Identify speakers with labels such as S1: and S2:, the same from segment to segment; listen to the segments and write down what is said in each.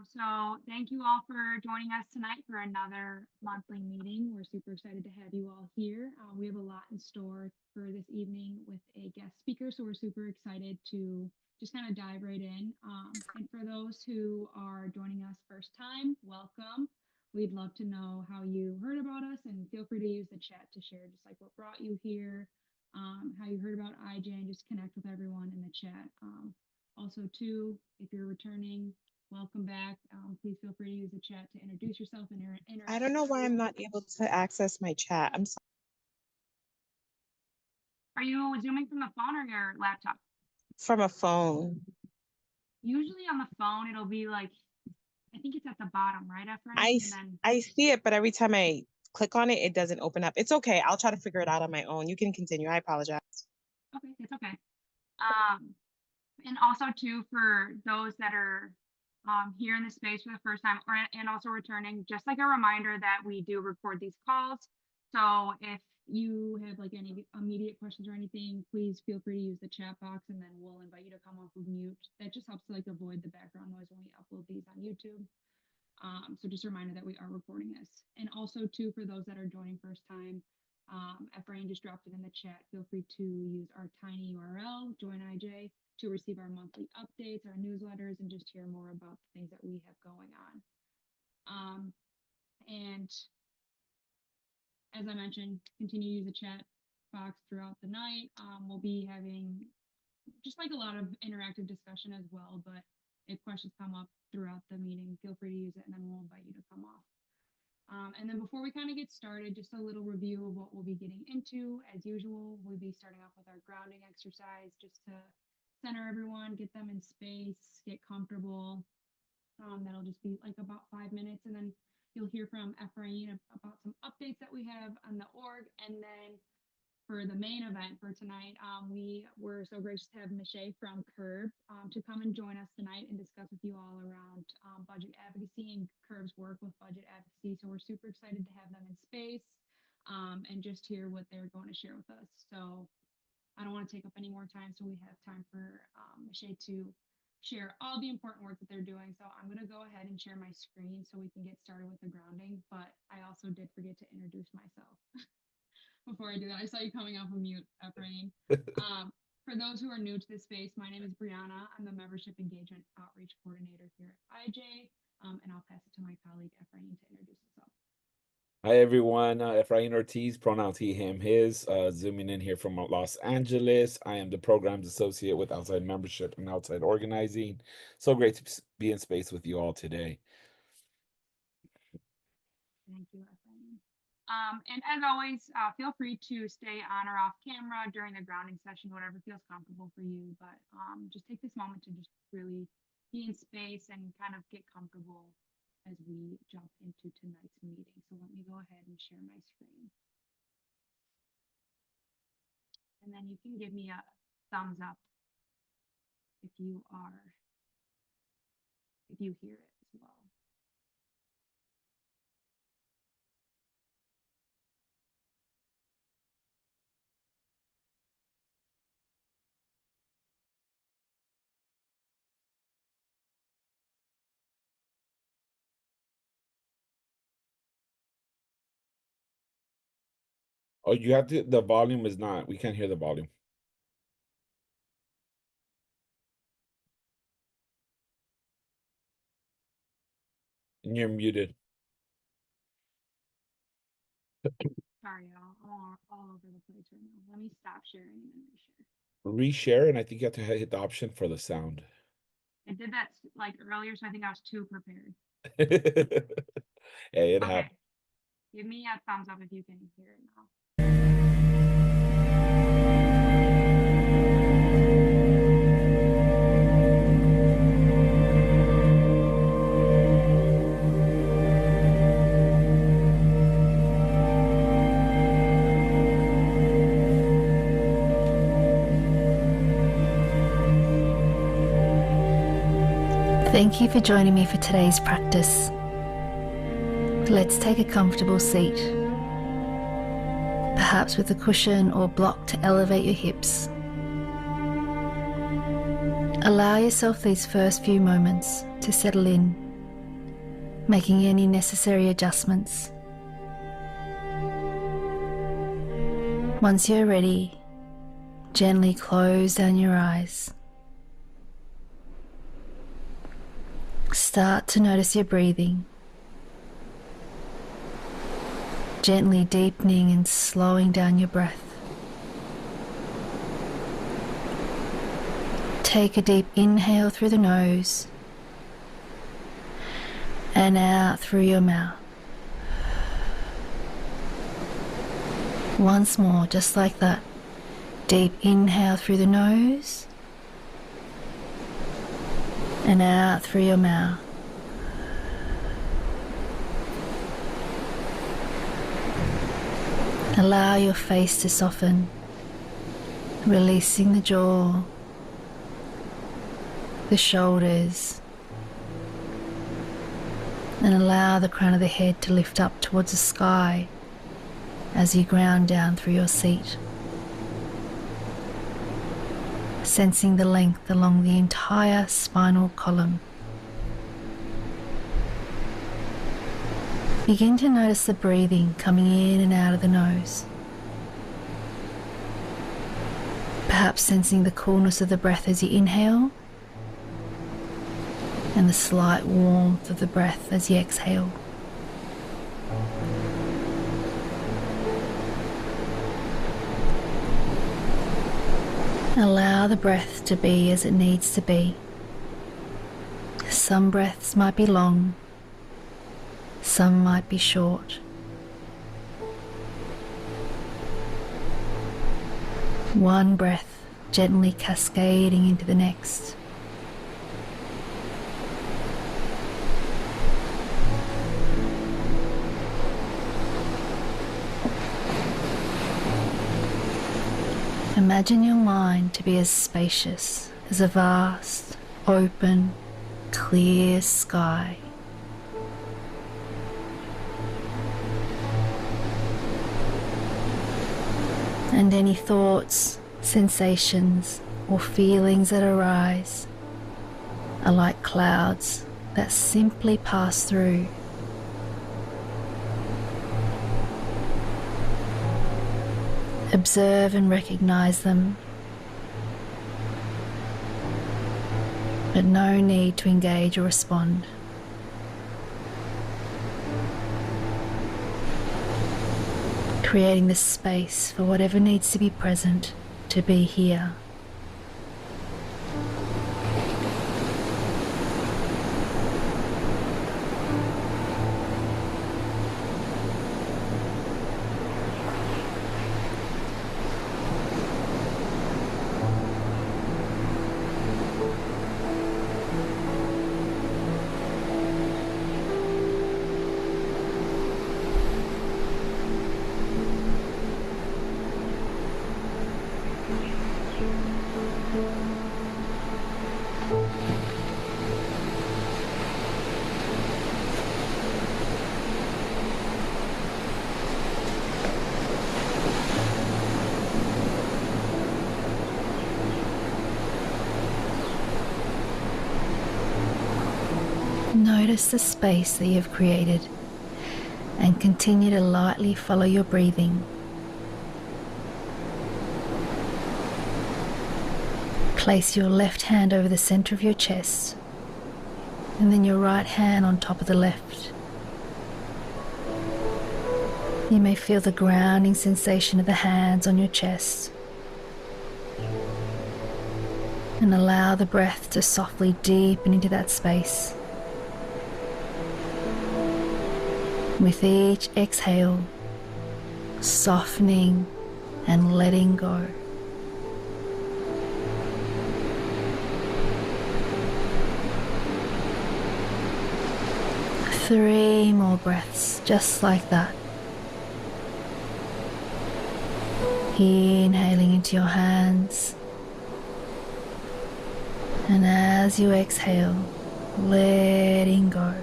S1: So thank you all for joining us tonight for another monthly meeting. We're super excited to have you all here. We have a lot in store for this evening with a guest speaker, so we're super excited to just kind of dive right in. And for those who are joining us first time, welcome. We'd love to know how you heard about us, and feel free to use the chat to share just like what brought you here, how you heard about IJ, and just connect with everyone in the chat. Also, too, if you're returning, welcome back. Please feel free to use the chat to introduce yourself and interact.
S2: I don't know why I'm not able to access my chat. I'm sorry.
S1: Are you Zooming from the phone or your laptop?
S2: From a phone.
S1: Usually on the phone, it'll be like, I think it's at the bottom, right, Efren?
S2: I see it, but every time I click on it, it doesn't open up. It's okay. I'll try to figure it out on my own. You can continue. I apologize.
S1: Okay, it's okay. And also, too, for those that are here in the space for the first time and also returning, just like a reminder that we do record these calls. So if you have like any immediate questions or anything, please feel free to use the chat box, and then we'll invite you to come off of mute. That just helps to like avoid the background noise when we upload these on YouTube. So just a reminder that we are recording this. And also, too, for those that are joining first time, Efrain just dropped it in the chat. Feel free to use our tiny URL, join IJ, to receive our monthly updates, our newsletters, and just hear more about the things that we have going on. And as I mentioned, continue to use the chat box throughout the night. We'll be having just like a lot of interactive discussion as well, but if questions come up throughout the meeting, feel free to use it, and then we'll invite you to come off. And then before we kind of get started, just a little review of what we'll be getting into. As usual, we'll be starting off with our grounding exercise just to center everyone, get them in space, get comfortable. That'll just be like about 5 minutes, and then you'll hear from Efrain about some updates that we have on the org. And then for the main event for tonight, we were so gracious to have Michelle from Curb to come and join us tonight and discuss with you all around budget advocacy and Curb's work with budget advocacy. So we're super excited to have them in space and just hear what they're going to share with us. So I don't want to take up any more time, so we have time for Michelle to share all the important work that they're doing. So I'm going to go ahead and share my screen so we can get started with the grounding, but I also did forget to introduce myself. Before I do that, I saw you coming off of mute, Efrain. For those who are new to this space, my name is Brianna. I'm the Membership Engagement Outreach Coordinator here at IJ, and I'll pass it to my colleague, Efrain, to introduce himself.
S3: Hi, everyone. Efrain Ortiz, pronouns he, him, his, zooming in here from Los Angeles. I am the Programs Associate with Outside Membership and Outside Organizing. So great to be in space with you all today.
S1: Thank you, Efrain. And as always, feel free to stay on or off camera during the grounding session, whatever feels comfortable for you. But just take this moment to just really be in space and kind of get comfortable as we jump into tonight's meeting. So let me go ahead and share my screen. And then you can give me a thumbs up if you hear it as well.
S3: Oh, you have to, the volume is not, we can't hear the volume. And you're muted.
S1: Sorry, y'all. I'm all over the place right now. Let me stop sharing and then reshare.
S3: Reshare, and I think you have to hit the option for the sound.
S1: I did that like earlier, so I think I was too prepared.
S3: Hey, it happened.
S1: Give me a thumbs up if you can hear it now.
S4: Thank you for joining me for today's practice. Let's take a comfortable seat, perhaps with a cushion or block to elevate your hips. Allow yourself these first few moments to settle in making any necessary adjustments. Once you're ready, gently close down your eyes. Start to notice your breathing, gently deepening and slowing down your breath. Take a deep inhale through the nose and out through your mouth. Once more, just like that. Deep inhale through the nose and out through your mouth. Allow your face to soften, releasing the jaw, the shoulders, and allow the crown of the head to lift up towards the sky as you ground down through your seat. Sensing the length along the entire spinal column. Begin to notice the breathing coming in and out of the nose. Perhaps sensing the coolness of the breath as you inhale and the slight warmth of the breath as you exhale. Allow the breath to be as it needs to be. Some breaths might be long, some might be short. One breath gently cascading into the next. Imagine your mind to be as spacious as a vast, open, clear sky. And any thoughts, sensations, or feelings that arise are like clouds that simply pass through. Observe and recognize them, but no need to engage or respond. Creating the space for whatever needs to be present to be here. Notice the space that you have created and continue to lightly follow your breathing. Place your left hand over the center of your chest and then your right hand on top of the left. You may feel the grounding sensation of the hands on your chest and allow the breath to softly deepen into that space. With each exhale, softening and letting go. Three more breaths, just like that. Inhaling into your hands, and as you exhale, letting go.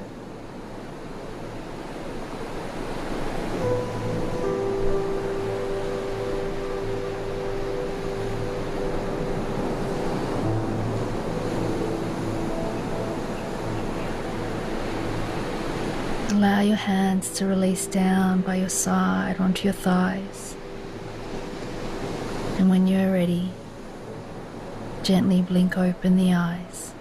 S4: Allow your hands to release down by your side onto your thighs. And when you're ready, gently blink open the eyes.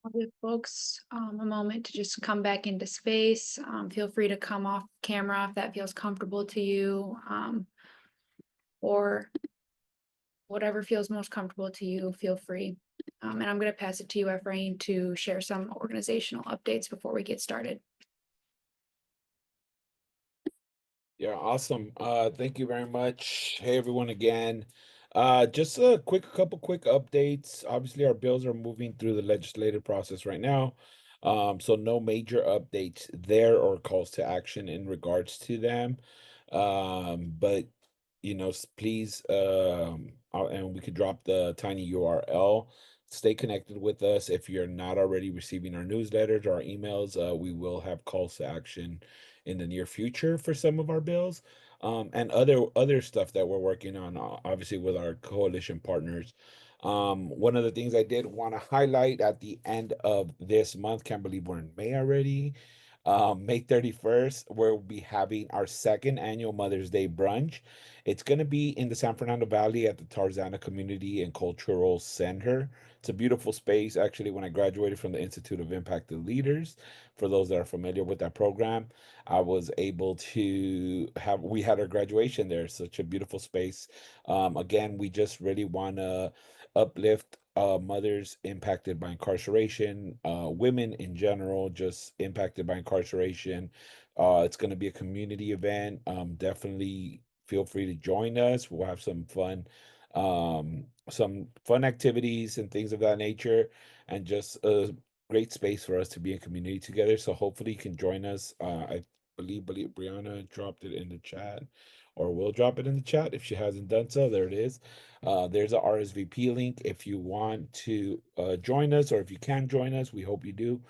S5: I'll give folks a moment to just come back into space. Feel free to come off camera if that feels comfortable to you, or whatever feels most comfortable to you, feel free. And I'm going to pass it to you, Ephraim, to share some organizational updates before we get started.
S3: Yeah, awesome. Thank you very much. Hey, everyone again. Just a couple quick updates. Obviously, our bills are moving through the legislative process right now. So no major updates there or calls to action in regards to them. But please, and we could drop the tiny URL. Stay connected with us. If you're not already receiving our newsletters or our emails, we will have calls to action in the near future for some of our bills, and other stuff that we're working on, obviously with our coalition partners. One of the things I did want to highlight at the end of this month, can't believe we're in May already. May 31st, we'll be having our second annual Mother's Day brunch. It's going to be in the San Fernando Valley at the Tarzana Community and Cultural Center. It's a beautiful space. Actually, when I graduated from the Institute of Impacted Leaders, for those that are familiar with that program, I was able to we had our graduation there. Such a beautiful space. Again, we just really want to uplift mothers impacted by incarceration, women in general, just impacted by incarceration. It's going to be a community event. Definitely feel free to join us. We'll have some fun activities and things of that nature, and just a great space for us to be in community together. So hopefully you can join us. I believe Brianna dropped it in the chat, or will drop it in the chat if she hasn't done so. There it is. There's a RSVP link if you want to join us, or if you can join us. We hope you do.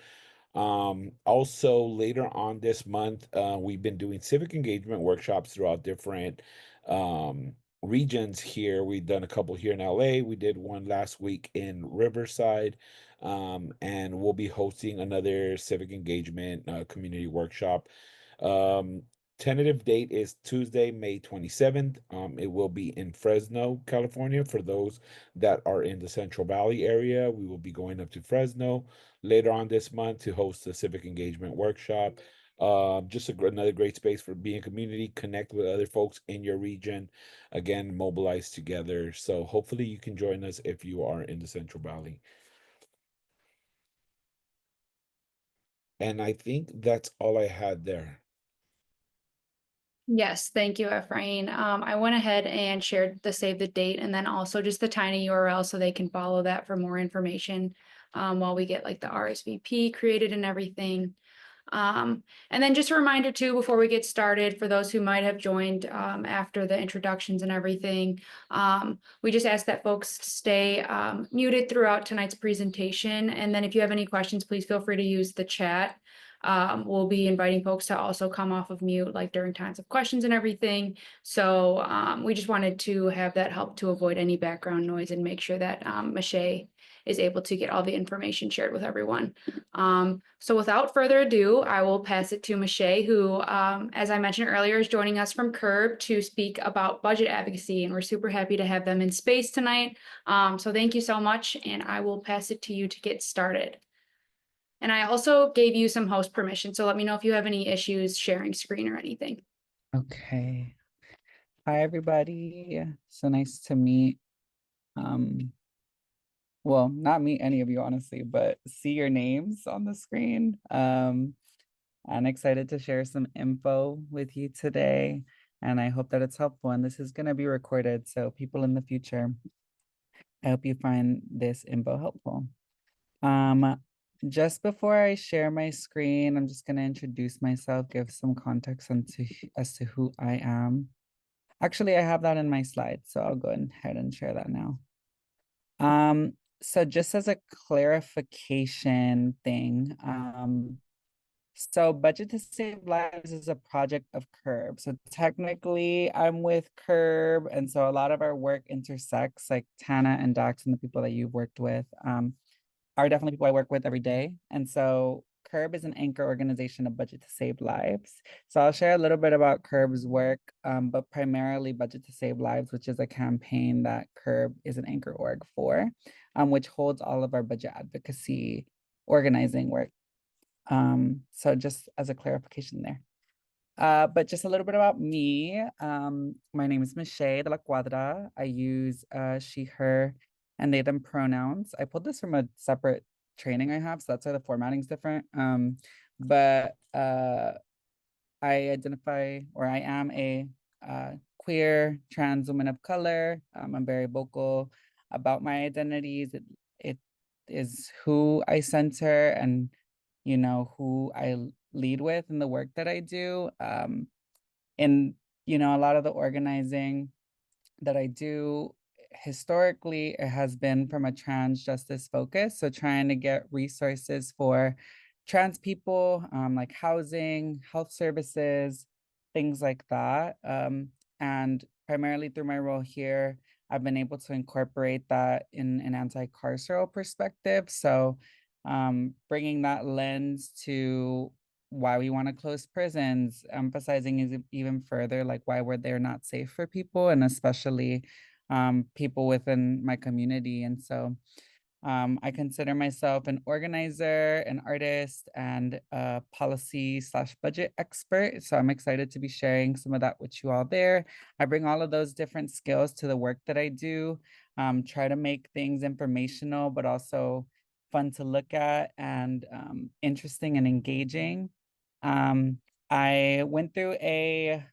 S3: Also, later on this month, we've been doing civic engagement workshops throughout different regions here. We've done a couple here in LA. We did one last week in Riverside. And we'll be hosting another civic engagement community workshop. Tentative date is Tuesday, May 27th. It will be in Fresno, California. For those that are in the Central Valley area, we will be going up to Fresno later on this month to host a civic engagement workshop. Just another great space for being community, connect with other folks in your region, again, mobilize together. So hopefully you can join us if you are in the Central Valley. And I think that's all I had there.
S5: Yes, thank you, Ephraim. I went ahead and shared the save the date and then also just the tiny URL so they can follow that for more information while we get like the RSVP created and everything. And then just a reminder too, before we get started, for those who might have joined after the introductions and everything, we just ask that folks stay muted throughout tonight's presentation. And then if you have any questions, please feel free to use the chat. We'll be inviting folks to also come off of mute like during times of questions and everything. So we just wanted to have that help to avoid any background noise and make sure that Mache is able to get all the information shared with everyone. So without further ado, I will pass it to Mache, who, as I mentioned earlier, is joining us from CURB to speak about budget advocacy, and we're super happy to have them in space tonight. So thank you so much, and I will pass it to you to get started. And I also gave you some host permission, so let me know if you have any issues sharing screen or anything.
S6: Okay. Hi, everybody. So nice to meet. Well, not meet any of you, honestly, but see your names on the screen. I'm excited to share some info with you today, and I hope that it's helpful. And this is going to be recorded, so people in the future, I hope you find this info helpful. Just before I share my screen, I'm just going to introduce myself, give some context as to who I am. Actually, I have that in my slides, so I'll go ahead and share that now. So just as a clarification thing, so Budget to Save Lives is a project of CURB. So technically I'm with CURB. And so a lot of our work intersects, like Tana and Dax and the people that you've worked with are definitely people I work with every day. And so CURB is an anchor organization of Budget to Save Lives. So I'll share a little bit about CURB's work, but primarily Budget to Save Lives, which is a campaign that CURB is an anchor org for, which holds all of our budget advocacy organizing work. So just as a clarification there. But just a little bit about me. My name is Michelle de la Cuadra. I use she, her, and they, them pronouns. I pulled this from a separate training I have, so that's why the formatting's different. But I identify, or I am a queer trans woman of color. I'm very vocal about my identities. It is who I center and, you know, who I lead with in the work that I do. And, you know, a lot of the organizing that I do historically, it has been from a trans justice focus. So trying to get resources for trans people, like housing, health services, things like that. And primarily through my role here, I've been able to incorporate that in an anti-carceral perspective. So bringing that lens to why we want to close prisons, emphasizing is even further, like why they're not safe for people, and especially people within my community. And so I consider myself an organizer, an artist, and a policy/budget expert. So I'm excited to be sharing some of that with you all there. I bring all of those different skills to the work that I do, try to make things informational, but also fun to look at and interesting and engaging. I went through a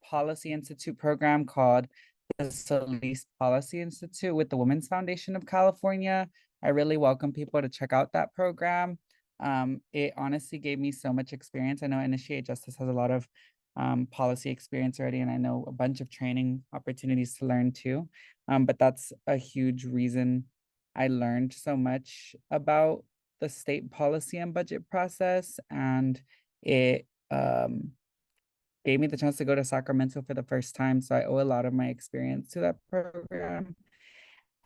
S6: Policy Institute program called the Solis Policy Institute with the Women's Foundation of California. I really welcome people to check out that program. It honestly gave me so much experience. I know Initiate Justice has a lot of policy experience already, and I know a bunch of training opportunities to learn too. But that's a huge reason I learned so much about the state policy and budget process, and it gave me the chance to go to Sacramento for the first time. So I owe a lot of my experience to that program.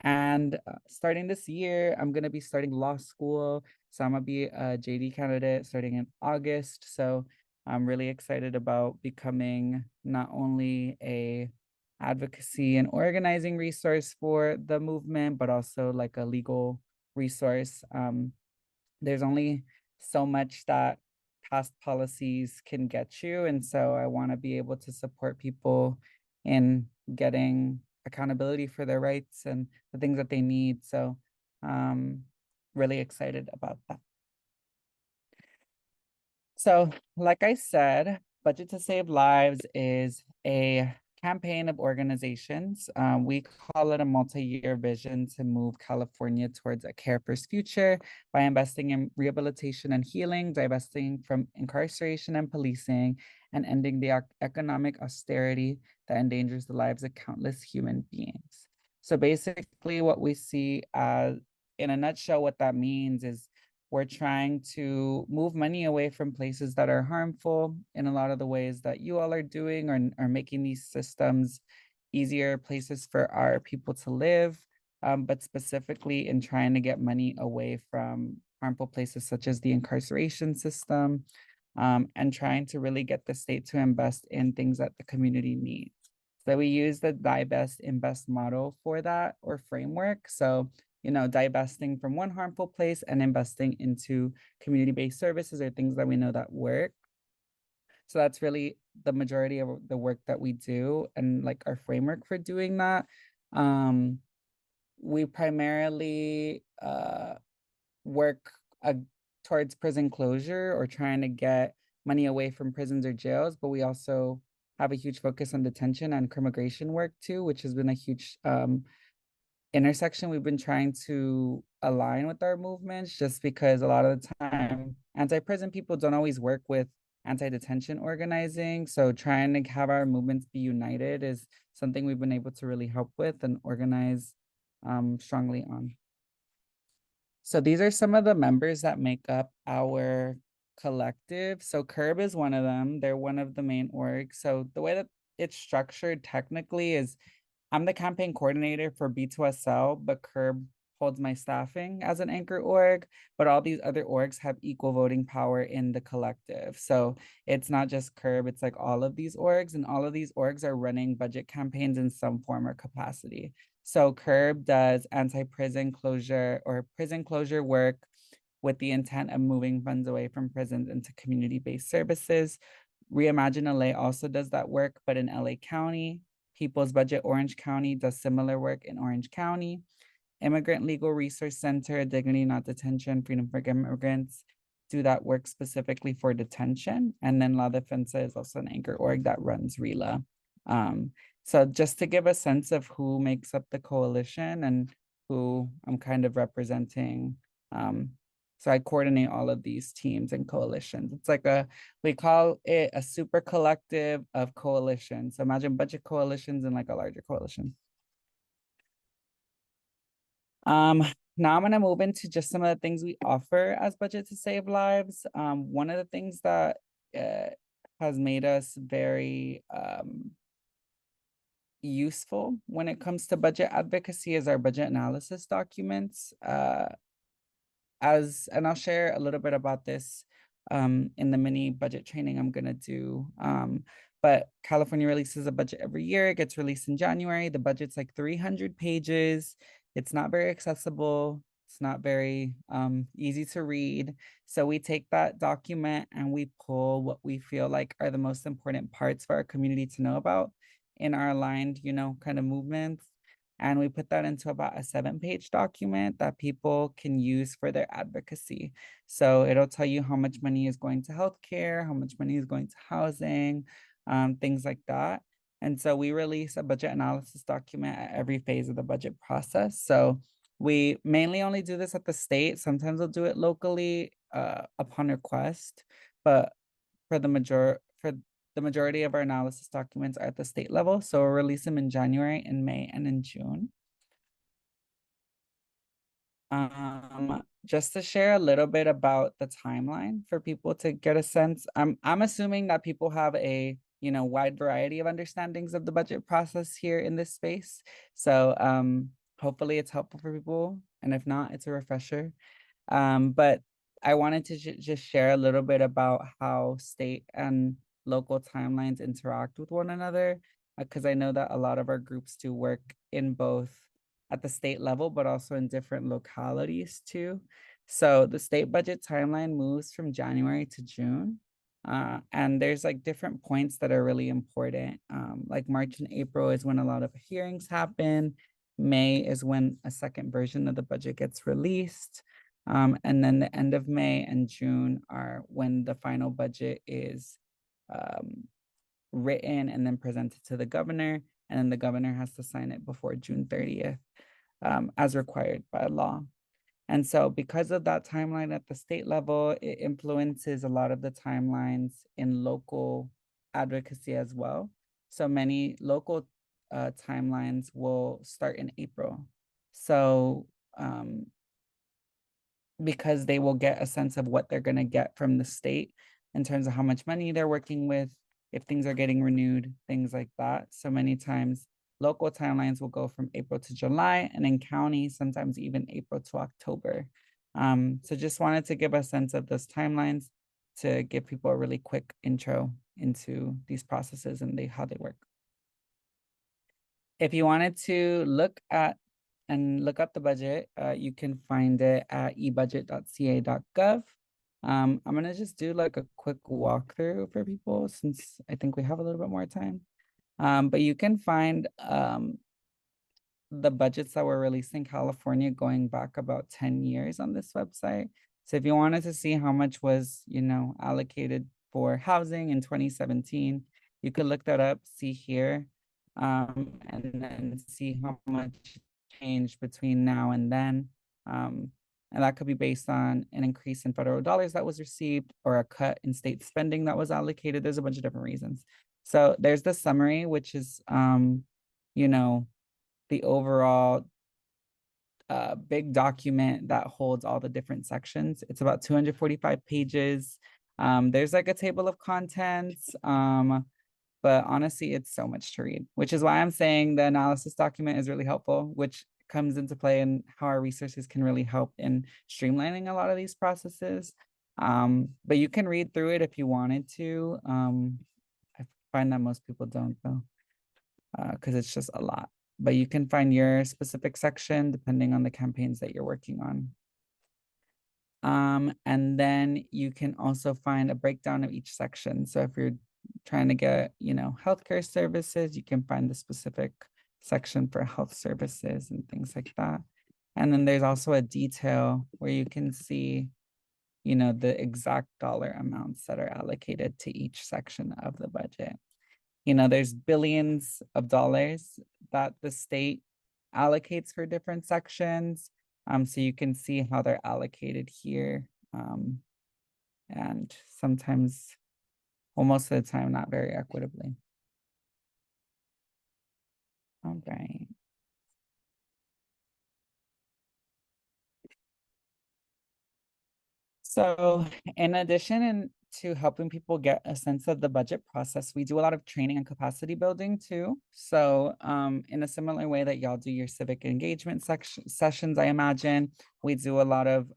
S6: And starting this year, I'm going to be starting law school. So I'm going to be a JD candidate starting in August. So I'm really excited about becoming not only a advocacy and organizing resource for the movement, but also like a legal resource. There's only so much that past policies can get you. And so I want to be able to support people in getting accountability for their rights and the things that they need. So really excited about that. So like I said, Budget to Save Lives is a campaign of organizations. We call it a multi-year vision to move California towards a care-first future by investing in rehabilitation and healing, divesting from incarceration and policing, and ending the economic austerity that endangers the lives of countless human beings. So basically what we see as, in a nutshell, what that means is we're trying to move money away from places that are harmful in a lot of the ways that you all are doing, or are making these systems easier places for our people to live, but specifically in trying to get money away from harmful places such as the incarceration system, and trying to really get the state to invest in things that the community needs. So we use the divest invest model for that, or framework. So you know, divesting from one harmful place and investing into community-based services or things that we know that work. So that's really the majority of the work that we do, and like our framework for doing that. We primarily work towards prison closure, or trying to get money away from prisons or jails, but we also have a huge focus on detention and crimmigration work too, which has been a huge intersection we've been trying to align with our movements, just because a lot of the time anti-prison people don't always work with anti-detention organizing. So trying to have our movements be united is something we've been able to really help with and organize strongly on. So these are some of the members that make up our collective. So CURB is one of them. They're one of the main orgs. So the way that it's structured technically is I'm the campaign coordinator for B2SL, but CURB holds my staffing as an anchor org, but all these other orgs have equal voting power in the collective. So it's not just CURB, it's like all of these orgs, and all of these orgs are running budget campaigns in some form or capacity. So CURB does anti-prison closure or prison closure work with the intent of moving funds away from prisons into community-based services. Reimagine LA also does that work, but in LA County. People's Budget Orange County does similar work in Orange County. Immigrant Legal Resource Center, Dignity Not Detention, Freedom for Immigrants do that work specifically for detention. And then La Defensa is also an anchor org that runs RELA. So just to give a sense of who makes up the coalition and who I'm kind of representing. So I coordinate all of these teams and coalitions. It's like we call it a super collective of coalitions. So imagine budget coalitions and like a larger coalition. Now I'm gonna move into just some of the things we offer as Budget to Save Lives. One of the things that has made us very useful when it comes to budget advocacy is our budget analysis documents. And I'll share a little bit about this in the mini budget training I'm gonna do. But California releases a budget every year. It gets released in January. The budget's like 300 pages. It's not very accessible. It's not very easy to read. So we take that document and we pull what we feel like are the most important parts for our community to know about in our aligned, kind of movements. And we put that into about a 7-page document that people can use for their advocacy. So it'll tell you how much money is going to healthcare, how much money is going to housing, things like that. And so we release a budget analysis document at every phase of the budget process. So we mainly only do this at the state. Sometimes we'll do it locally upon request, but for the majority of our analysis documents are at the state level. So we'll release them in January, in May, and in June. Just to share a little bit about the timeline for people to get a sense. I'm assuming that people have a wide variety of understandings of the budget process here in this space. So hopefully it's helpful for people. And if not, it's a refresher. But I wanted to just share a little bit about how state and local timelines interact with one another, because I know that a lot of our groups do work in both at the state level, but also in different localities too. So the state budget timeline moves from January to June. And there's like different points that are really important. Like March and April is when a lot of hearings happen. May is when a second version of the budget gets released. And then the end of May and June are when the final budget is written and then presented to the governor. And then the governor has to sign it before June 30th, as required by law. And so because of that timeline at the state level, it influences a lot of the timelines in local advocacy as well. So many local timelines will start in April. So because they will get a sense of what they're going to get from the state in terms of how much money they're working with, if things are getting renewed, things like that. So many times local timelines will go from April to July, and in county, sometimes even April to October. So just wanted to give a sense of those timelines to give people a really quick intro into these processes and how they work. If you wanted to look up the budget, you can find it at ebudget.ca.gov. I'm gonna just do like a quick walkthrough for people since I think we have a little bit more time. But you can find the budgets that were released in California going back about 10 years on this website. So if you wanted to see how much was, allocated for housing in 2017, you could look that up, see here, and then see how much changed between now and then. And that could be based on an increase in federal dollars that was received or a cut in state spending that was allocated. There's a bunch of different reasons. So there's the summary, which is, you know, the overall big document that holds all the different sections. It's about 245 pages. There's like a table of contents, but honestly, it's so much to read, which is why I'm saying the analysis document is really helpful, which comes into play in how our resources can really help in streamlining a lot of these processes. But you can read through it if you wanted to. I find that most people don't though, because it's just a lot. But you can find your specific section depending on the campaigns that you're working on. And then you can also find a breakdown of each section. So if you're trying to get, you know, healthcare services, you can find the specific section for health services and things like that. And then there's also a detail where you can see, you know, the exact dollar amounts that are allocated to each section of the budget. You know, there's billions of dollars that the state allocates for different sections. So you can see how they're allocated here. And sometimes, well, most of the time, not very equitably. All right. So in addition to helping people get a sense of the budget process, we do a lot of training and capacity building too. So in a similar way that y'all do your civic engagement sessions, I imagine, we do a lot of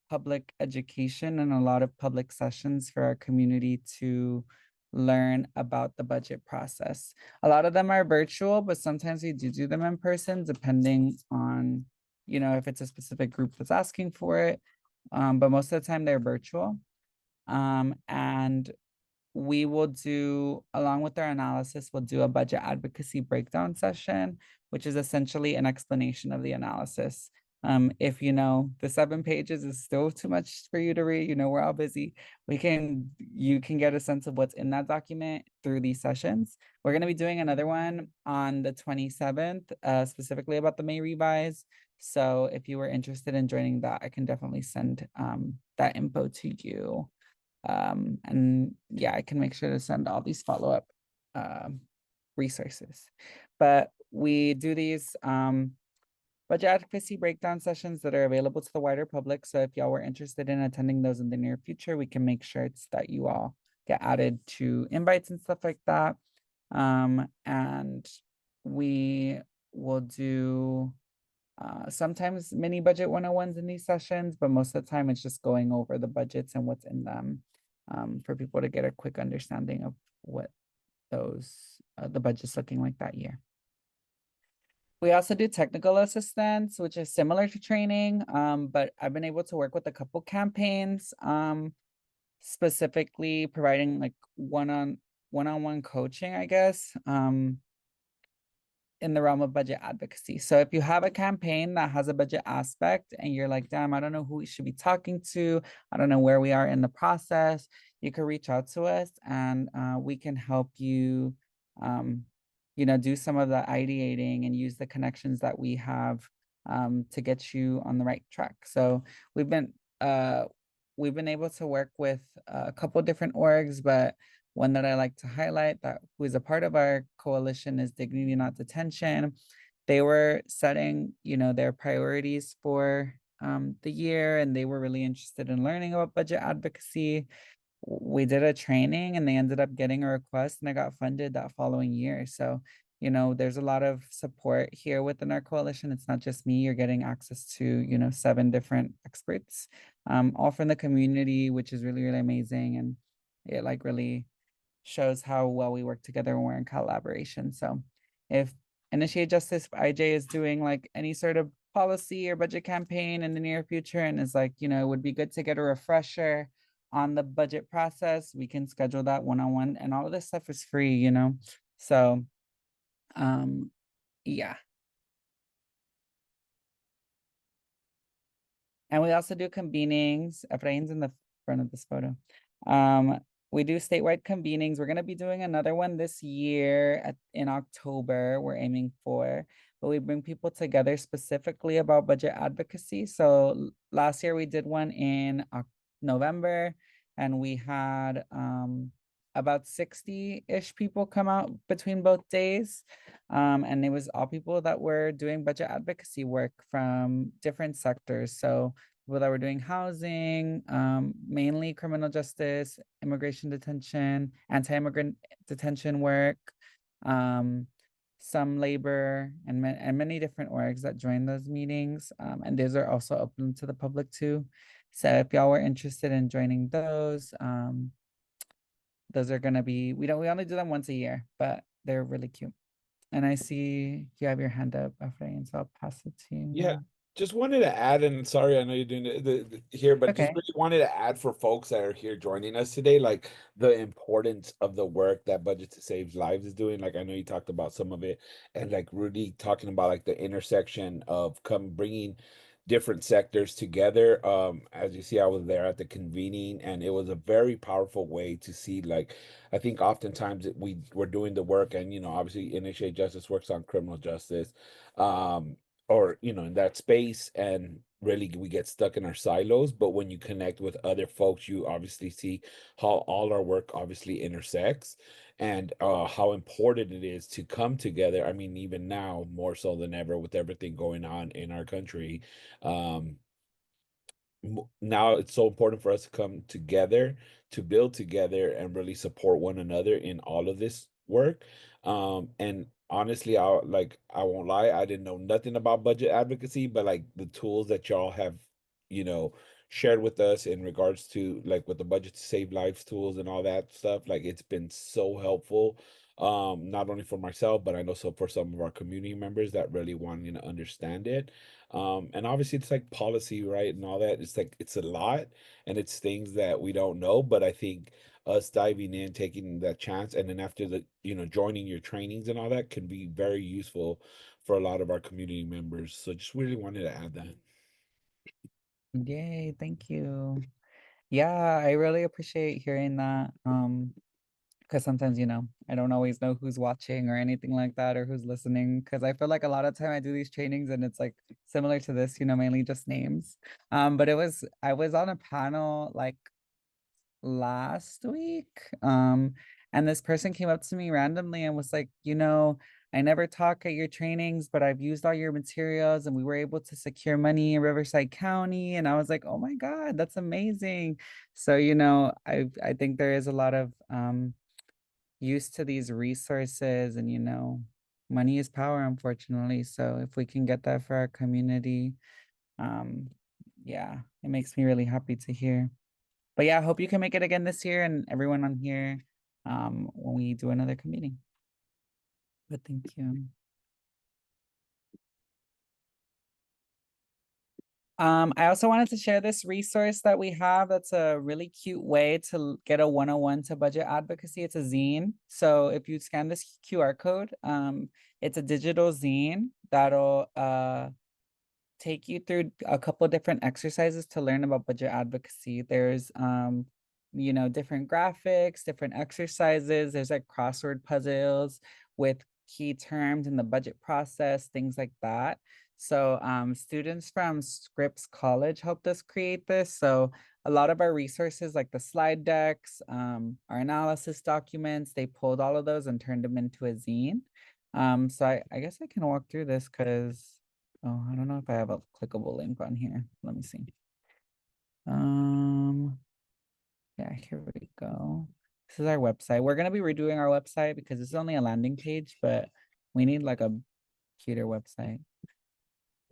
S6: public education and a lot of public sessions for our community to learn about the budget process. A lot of them are virtual, but sometimes we do them in person, depending on, you know, if it's a specific group that's asking for it. But most of the time they're virtual. And we will do, along with our analysis, we'll do a budget advocacy breakdown session, which is essentially an explanation of the analysis. If you know the 7 pages is still too much for you to read, you know, we're all busy. You can get a sense of what's in that document through these sessions. We're going to be doing another one on the 27th, specifically about the May revise. So if you were interested in joining that, I can definitely send that info to you. And yeah, I can make sure to send all these follow-up resources. But we do these budget advocacy breakdown sessions that are available to the wider public. So if y'all were interested in attending those in the near future, we can make sure that you all get added to invites and stuff like that. And we will do sometimes mini budget 101s in these sessions, but most of the time it's just going over the budgets and what's in them for people to get a quick understanding of what those the budget's looking like that year. We also do technical assistance, which is similar to training, but I've been able to work with a couple campaigns, specifically providing like one-on-one coaching, I guess, in the realm of budget advocacy. So if you have a campaign that has a budget aspect and you're like, damn, I don't know who we should be talking to, I don't know where we are in the process, you can reach out to us and we can help you, you know, do some of the ideating and use the connections that we have to get you on the right track. So we've been able to work with a couple different orgs, but one that I like to highlight that who is a part of our coalition is Dignity Not Detention. They were setting, you know, their priorities for the year, and they were really interested in learning about budget advocacy. We did a training and they ended up getting a request and I got funded that following year. So, you know, there's a lot of support here within our coalition. It's not just me, you're getting access to, you know, 7 different experts, all from the community, which is really, really amazing. And it like really shows how well we work together when we're in collaboration. So if Initiate Justice IJ is doing like any sort of policy or budget campaign in the near future and is like, you know, it would be good to get a refresher on the budget process, we can schedule that one-on-one, and all of this stuff is free, you know? So, yeah. And we also do convenings. Efrain's in the front of this photo. We do statewide convenings. We're going to be doing another one this year in October, we're aiming for. but we bring people together specifically about budget advocacy. So last year we did one in November, and we had about 60-ish people come out between both days. And it was all people that were doing budget advocacy work from different sectors. So people that were doing housing, mainly criminal justice, immigration detention, anti-immigrant detention work, some labor, and many different orgs that joined those meetings. And those are also open to the public too. So if y'all were interested in joining those are gonna be, we only do them once a year, but they're really cute. And I see you have your hand up, Efrain, so I'll pass it to you.
S3: Yeah, just wanted to add, and sorry, I know you're doing the here, but just
S6: Okay.
S3: really wanted to add for folks that are here joining us today, like the importance of the work that Budget to Save Lives is doing. Like I know you talked about some of it, and like Rudy talking about like the intersection of bringing different sectors together. As you see, I was there at the convening, and it was a very powerful way to see, like, I think oftentimes we're doing the work, and obviously Initiate Justice works on criminal justice, or in that space, and really we get stuck in our silos. But when you connect with other folks, you obviously see how all our work obviously intersects, and how important it is to come together. I mean, even now more so than ever with everything going on in our country, um now it's so important for us to come together, to build together, and really support one another in all of this work. And honestly, I won't lie, I didn't know nothing about budget advocacy, but like the tools that y'all have, you know, shared with us in regards to like with the Budget to Save Lives tools and all that stuff, like it's been so helpful. Not only for myself, but I know so for some of our community members that really want to understand it. And obviously it's like policy, right? And all that. It's like it's a lot, and it's things that we don't know. But I think us diving in, taking that chance, and then after the, joining your trainings and all that can be very useful for a lot of our community members. So just really wanted to add that.
S6: Yay, thank you. Yeah, I really appreciate hearing that. Because sometimes, I don't always know who's watching or anything like that, or who's listening. Because I feel like a lot of time I do these trainings and it's like similar to this, mainly just names. But I was on a panel like last week. And this person came up to me randomly and was like, I never talk at your trainings, but I've used all your materials and we were able to secure money in Riverside County. And I was like, oh my God, that's amazing. So, I think there is a lot of use to these resources, and money is power, unfortunately. So if we can get that for our community, yeah, it makes me really happy to hear. But yeah, I hope you can make it again this year, and everyone on here, when we do another committee. But thank you. I also wanted to share this resource that we have that's a really cute way to get a 101 to budget advocacy. It's a zine. So if you scan this QR code, it's a digital zine that'll take you through a couple different exercises to learn about budget advocacy. There's different graphics, different exercises. There's like crossword puzzles with key terms in the budget process, things like that. So students from Scripps College helped us create this. So a lot of our resources, like the slide decks, our analysis documents, they pulled all of those and turned them into a zine. So I guess I can walk through this because, oh, I don't know if I have a clickable link on here. Let me see. Yeah, here we go. This is our website. We're gonna be redoing our website because it's only a landing page, but we need like a cuter website.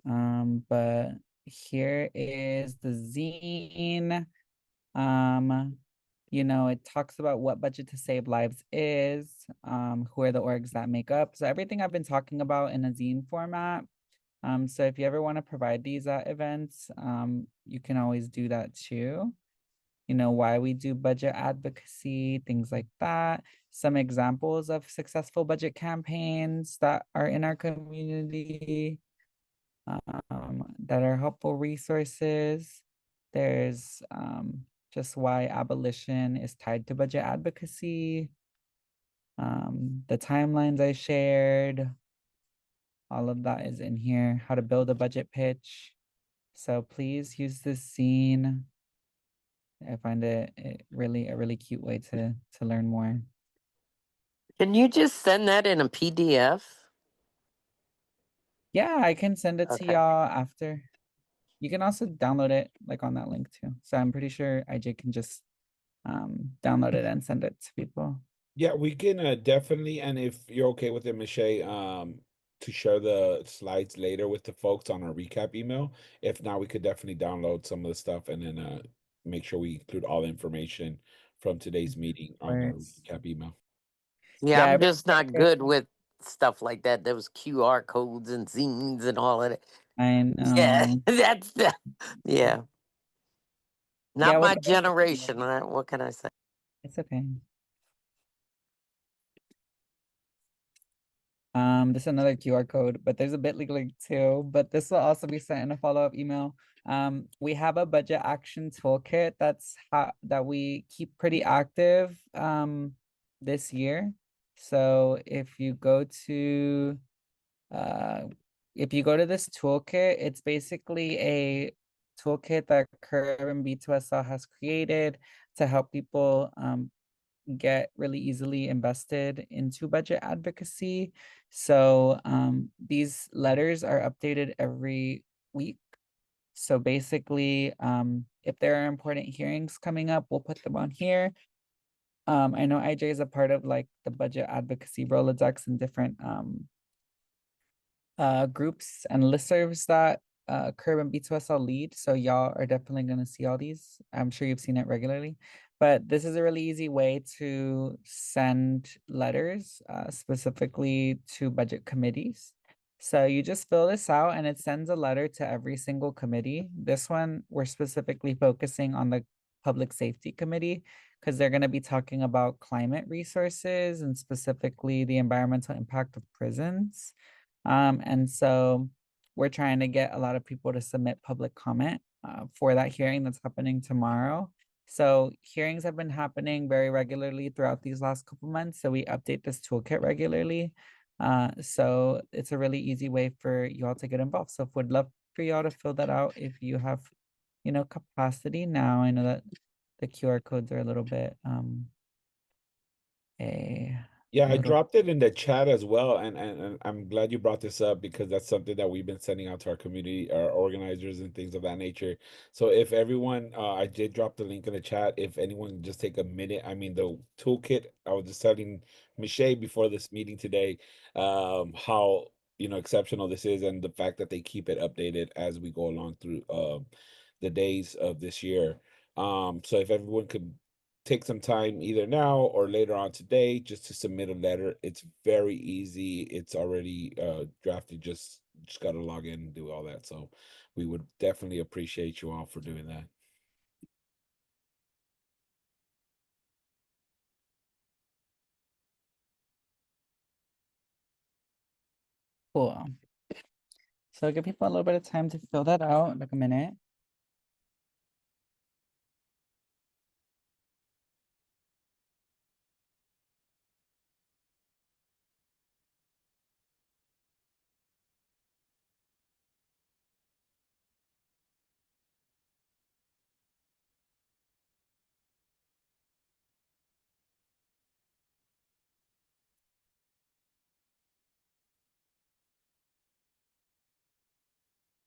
S6: But here is the zine. It talks about what Budget to Save Lives is, who are the orgs that make up. So everything I've been talking about in a zine format. So if you ever want to provide these at events, you can always do that too. Why we do budget advocacy, things like that. Some examples of successful budget campaigns that are in our community, that are helpful resources. There's just why abolition is tied to budget advocacy. The timelines I shared. All of that is in here. How to build a budget pitch. So please use this scene. I find it really a really cute way to learn more.
S7: Can you just send that in a PDF?
S6: Yeah, I can send it to
S7: Okay.
S6: y'all after. You can also download it like on that link too. So I'm pretty sure IJ can just download it and send it to people.
S3: Yeah, we can definitely, and if you're okay with it, Michelle, to share the slides later with the folks on our recap email. If not, we could definitely download some of the stuff and then make sure we include all the information from today's meeting on our
S6: course.
S3: recap email.
S7: Yeah,
S6: Yeah,
S7: I'm just not
S6: okay.
S7: good with stuff like that. Those QR codes and zines and all of it.
S6: I know.
S7: Yeah, that's the, yeah. Not
S6: Yeah, we'll
S7: my
S6: put that in the
S7: generation.
S6: email.
S7: What can I say?
S6: It's okay. This is another QR code, but there's a Bitly link too, but this will also be sent in a follow-up email. We have a budget action toolkit that we keep pretty active this year. So if you go to this toolkit, it's basically a toolkit that Curve and B2SL has created to help people get really easily invested into budget advocacy. So these letters are updated every week. So basically, if there are important hearings coming up, we'll put them on here. I know IJ is a part of like the budget advocacy Rolodex and different groups and listservs that Curb and B2SL lead. So y'all are definitely going to see all these. I'm sure you've seen it regularly. But this is a really easy way to send letters specifically to budget committees. So you just fill this out and it sends a letter to every single committee. This one, we're specifically focusing on the Public Safety Committee because they're going to be talking about climate resources and specifically the environmental impact of prisons. And so we're trying to get a lot of people to submit public comment for that hearing that's happening tomorrow. So hearings have been happening very regularly throughout these last couple months. So we update this toolkit regularly. So it's a really easy way for you all to get involved. So would love for y'all to fill that out if you have, capacity now. I know that the QR codes are a little bit
S3: Yeah, I
S6: little-
S3: dropped it in the chat as well, and I'm glad you brought this up because that's something that we've been sending out to our community, our organizers, and things of that nature. So if everyone, I did drop the link in the chat. If anyone just take a minute, I mean the toolkit. I was just telling Michelle before this meeting today, how exceptional this is, and the fact that they keep it updated as we go along through the days of this year. So if everyone could take some time either now or later on today just to submit a letter. It's very easy. It's already drafted. Just got to log in and do all that. So we would definitely appreciate you all for doing that.
S6: Cool. So give people a little bit of time to fill that out, like a minute.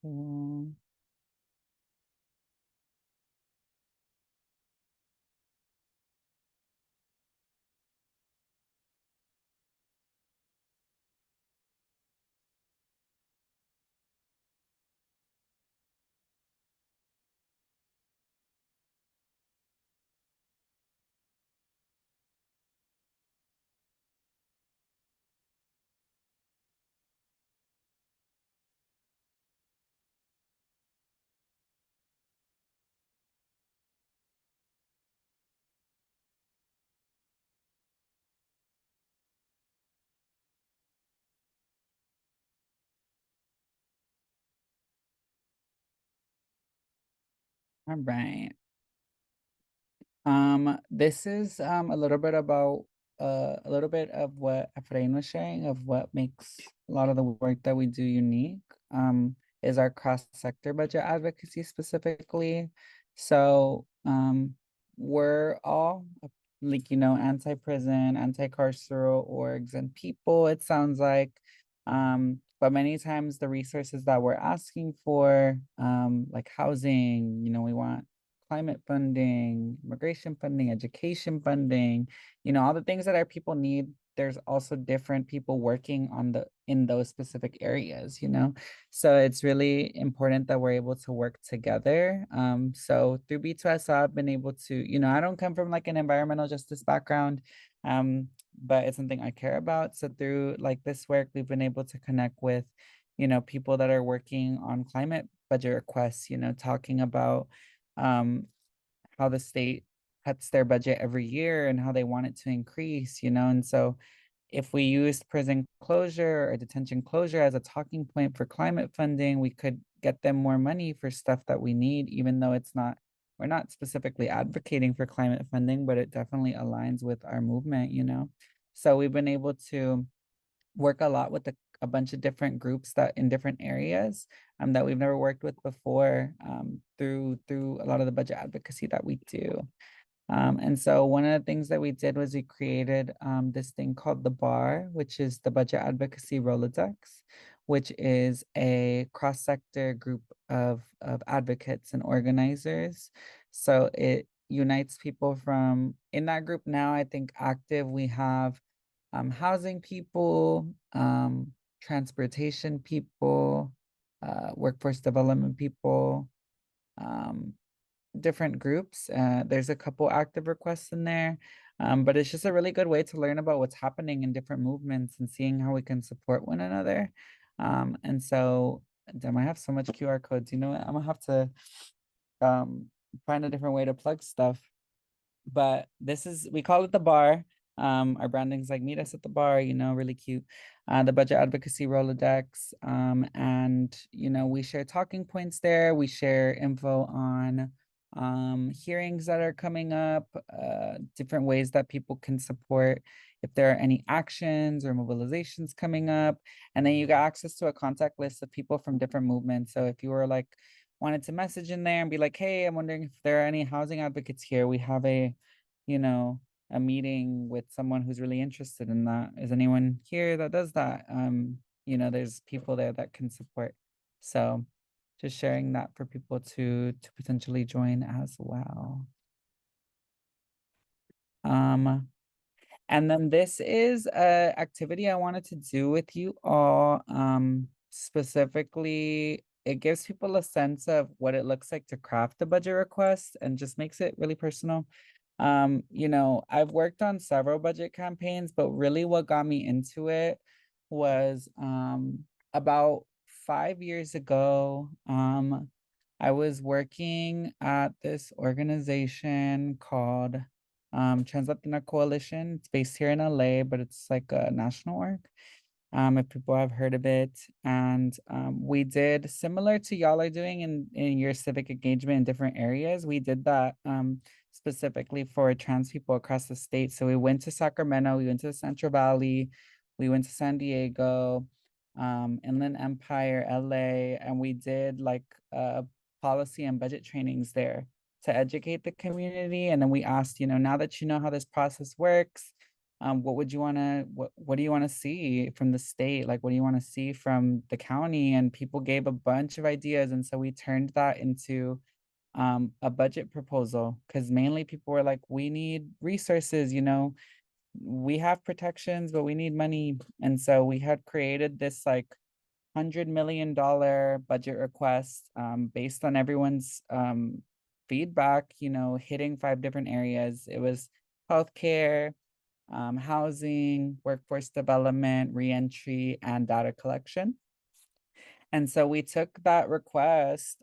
S6: Mm. All right. This is a little bit about a little bit of what Efrain was sharing of what makes a lot of the work that we do unique, is our cross-sector budget advocacy specifically. So we're all like, anti-prison, anti-carceral orgs and people, it sounds like. But many times the resources that we're asking for, like housing, we want climate funding, immigration funding, education funding, all the things that our people need. There's also different people working in those specific areas, So it's really important that we're able to work together. So through B2S, I've been able to, I don't come from like an environmental justice background, but it's something I care about. So through like this work, we've been able to connect with, people that are working on climate budget requests, talking about how the state cuts their budget every year and how they want it to increase, and so if we used prison closure or detention closure as a talking point for climate funding, we could get them more money for stuff that we need, even though we're not specifically advocating for climate funding, but it definitely aligns with our movement, So we've been able to work a lot with a bunch of different groups that in different areas that we've never worked with before, through a lot of the budget advocacy that we do. And so one of the things that we did was we created this thing called the BAR, which is the Budget Advocacy Rolodex, which is a cross-sector group of advocates and organizers. So it unites people from, in that group now, I think active, we have housing people, transportation people, workforce development people, different groups. There's a couple active requests in there, but it's just a really good way to learn about what's happening in different movements and seeing how we can support one another. And so, damn, I have so much QR codes. You know what? I'm gonna have to find a different way to plug stuff. But we call it the BAR. Our branding's like meet us at the bar, really cute. The Budget Advocacy Rolodex. And we share talking points there. We share info on hearings that are coming up, different ways that people can support if there are any actions or mobilizations coming up. And then you got access to a contact list of people from different movements. So if you were like wanted to message in there and be like, hey, I'm wondering if there are any housing advocates here. We have a meeting with someone who's really interested in that. Is anyone here that does that? There's people there that can support. So just sharing that for people to potentially join as well. And then this is a activity I wanted to do with you all. Specifically, it gives people a sense of what it looks like to craft a budget request and just makes it really personal. I've worked on several budget campaigns, but really what got me into it was about 5 years ago. I was working at this organization called Trans-Latina Coalition. It's based here in LA, but it's like a national org. If people have heard of it. And we did similar to y'all are doing in your civic engagement in different areas. We did that specifically for trans people across the state. So we went to Sacramento, we went to the Central Valley, we went to San Diego, Inland Empire, LA, and we did like policy and budget trainings there to educate the community. And then we asked, now that you know how this process works, what do you want to see from the state? Like, what do you want to see from the county? And people gave a bunch of ideas. And so we turned that into a budget proposal, because mainly people were like, we need resources, we have protections, but we need money. And so we had created this like $100 million budget request based on everyone's feedback, hitting 5 different areas. It was healthcare, housing, workforce development, reentry, and data collection. And so we took that request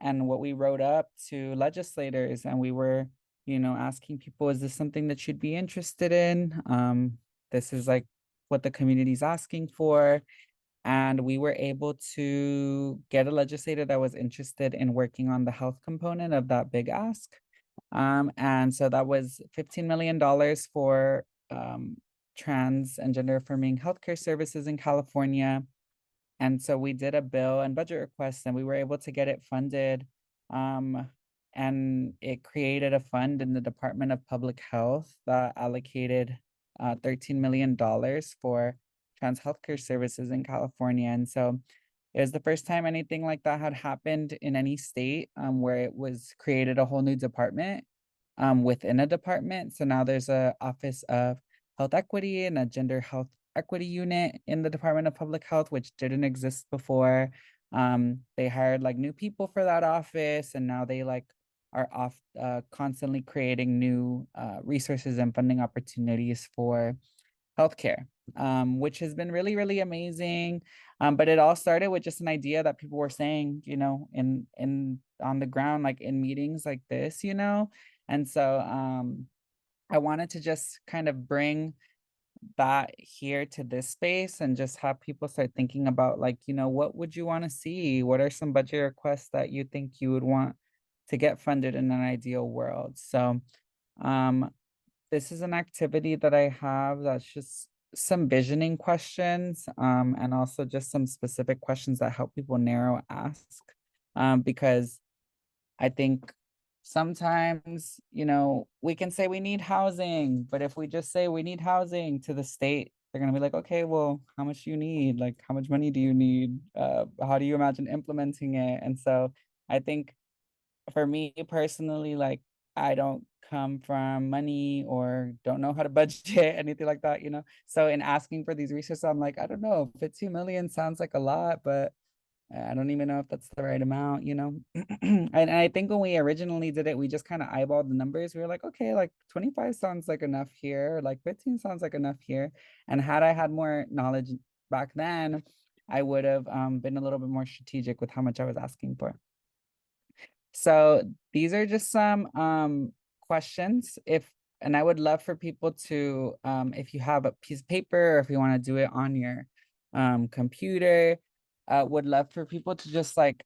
S6: and what we wrote up to legislators, and we were, asking people, is this something that you'd be interested in? This is like what the community's asking for. And we were able to get a legislator that was interested in working on the health component of that big ask. And so that was $15 million for trans and gender affirming healthcare services in California. And so we did a bill and budget request, and we were able to get it funded. And it created a fund in the Department of Public Health that allocated $13 million for trans healthcare services in California. And so it was the first time anything like that had happened in any state, where it was created a whole new department within a department. So now there's a Office of Health Equity and a Gender Health Equity Unit in the Department of Public Health, which didn't exist before. They hired like new people for that office, and now they like are constantly creating new resources and funding opportunities for healthcare, which has been really, really amazing. But it all started with just an idea that people were saying, you know, in on the ground, like in meetings like this, you know. And so I wanted to just kind of bring that here to this space and just have people start thinking about, like, you know, what would you want to see? What are some budget requests that you think you would want to get funded in an ideal world? So this is an activity that I have that's just some visioning questions, and also just some specific questions that help people narrow ask, because I think sometimes, you know, we can say we need housing, but if we just say we need housing to the state, they're gonna be like, okay, well, how much do you need? Like, how much money do you need? How do you imagine implementing it? And so I think for me personally, like, I don't come from money or don't know how to budget, anything like that, you know? So in asking for these resources, I'm like, I don't know, 15 million sounds like a lot, but I don't even know if that's the right amount, you know? And I think when we originally did it, we just kind of eyeballed the numbers. We were like, okay, like 25 sounds like enough here, like 15 sounds like enough here. And had I had more knowledge back then, I would have been a little bit more strategic with how much I was asking for. So these are just some questions. And I would love for people to, if you have a piece of paper, or if you want to do it on your computer, would love for people to just like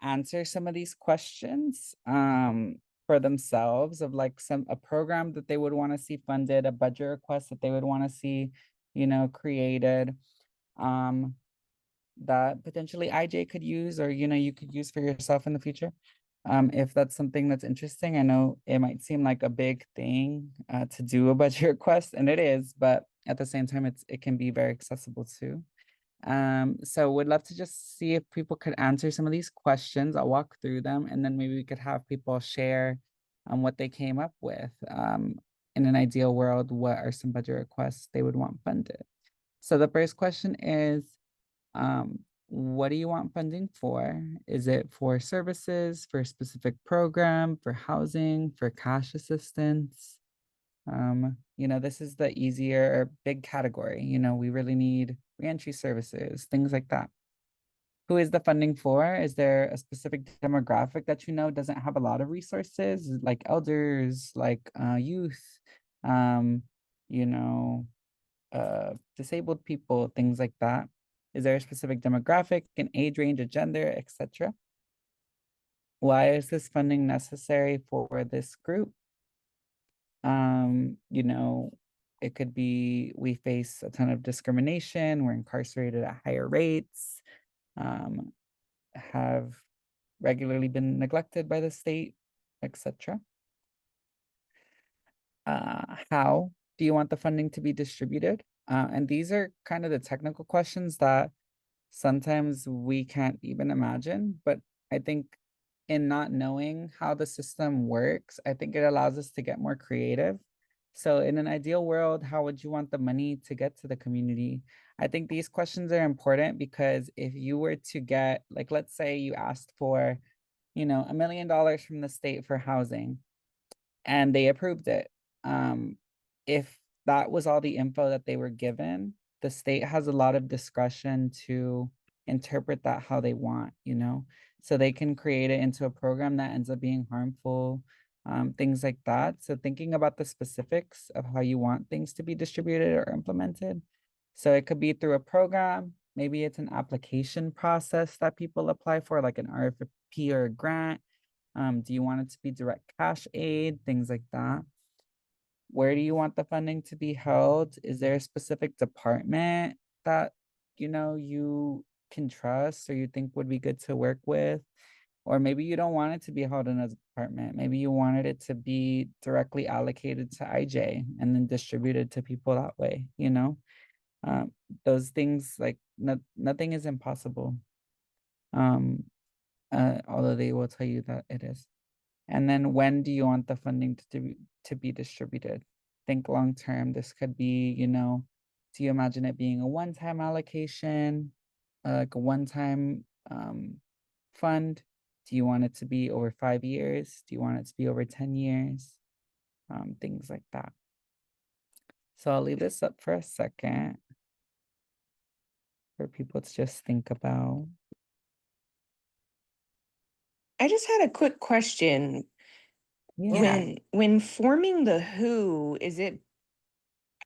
S6: answer some of these questions for themselves, of like a program that they would want to see funded, a budget request that they would want to see, you know, created, that potentially IJ could use, or, you know, you could use for yourself in the future. If that's something that's interesting. I know it might seem like a big thing to do a budget request, and it is, but at the same time, it can be very accessible too. So would love to just see if people could answer some of these questions. I'll walk through them, and then maybe we could have people share what they came up with. In an ideal world, what are some budget requests they would want funded? So the first question is, what do you want funding for? Is it for services, for a specific program, for housing, for cash assistance? You know, this is the easier big category. You know, we really need reentry services, things like that. Who is the funding for? Is there a specific demographic that you know doesn't have a lot of resources, like elders, like youth, you know, disabled people, things like that? Is there a specific demographic, an age range, a gender, etc.? Why is this funding necessary for this group? You know, it could be we face a ton of discrimination, we're incarcerated at higher rates, have regularly been neglected by the state, etc. How do you want the funding to be distributed? And these are kind of the technical questions that sometimes we can't even imagine, but I think in not knowing how the system works, I think it allows us to get more creative. So in an ideal world, how would you want the money to get to the community? I think these questions are important because if you were to get, like, let's say you asked for, you know, $1 million from the state for housing and they approved it. If that was all the info that they were given, the state has a lot of discretion to interpret that how they want, you know? So they can create it into a program that ends up being harmful, things like that. So thinking about the specifics of how you want things to be distributed or implemented. So it could be through a program, maybe it's an application process that people apply for, like an RSVP or a grant. Do you want it to be direct cash aid, things like that? where do you want the funding to be held? Is there a specific department that, you know, you can trust or you think would be good to work with? Or maybe you don't want it to be held in a department. Maybe you wanted it to be directly allocated to IJ and then distributed to people that way, you know? Those things, like, nothing is impossible. Although they will tell you that it is. And then when do you want the funding to be distributed? Think long term. This could be, you know, do you imagine it being a one-time allocation, like a one-time fund? Do you want it to be over 5 years? Do you want it to be over 10 years? Things like that. So I'll leave this up for a second for people to just think about.
S8: I just had a quick question.
S6: Yeah.
S8: When forming the who, is it,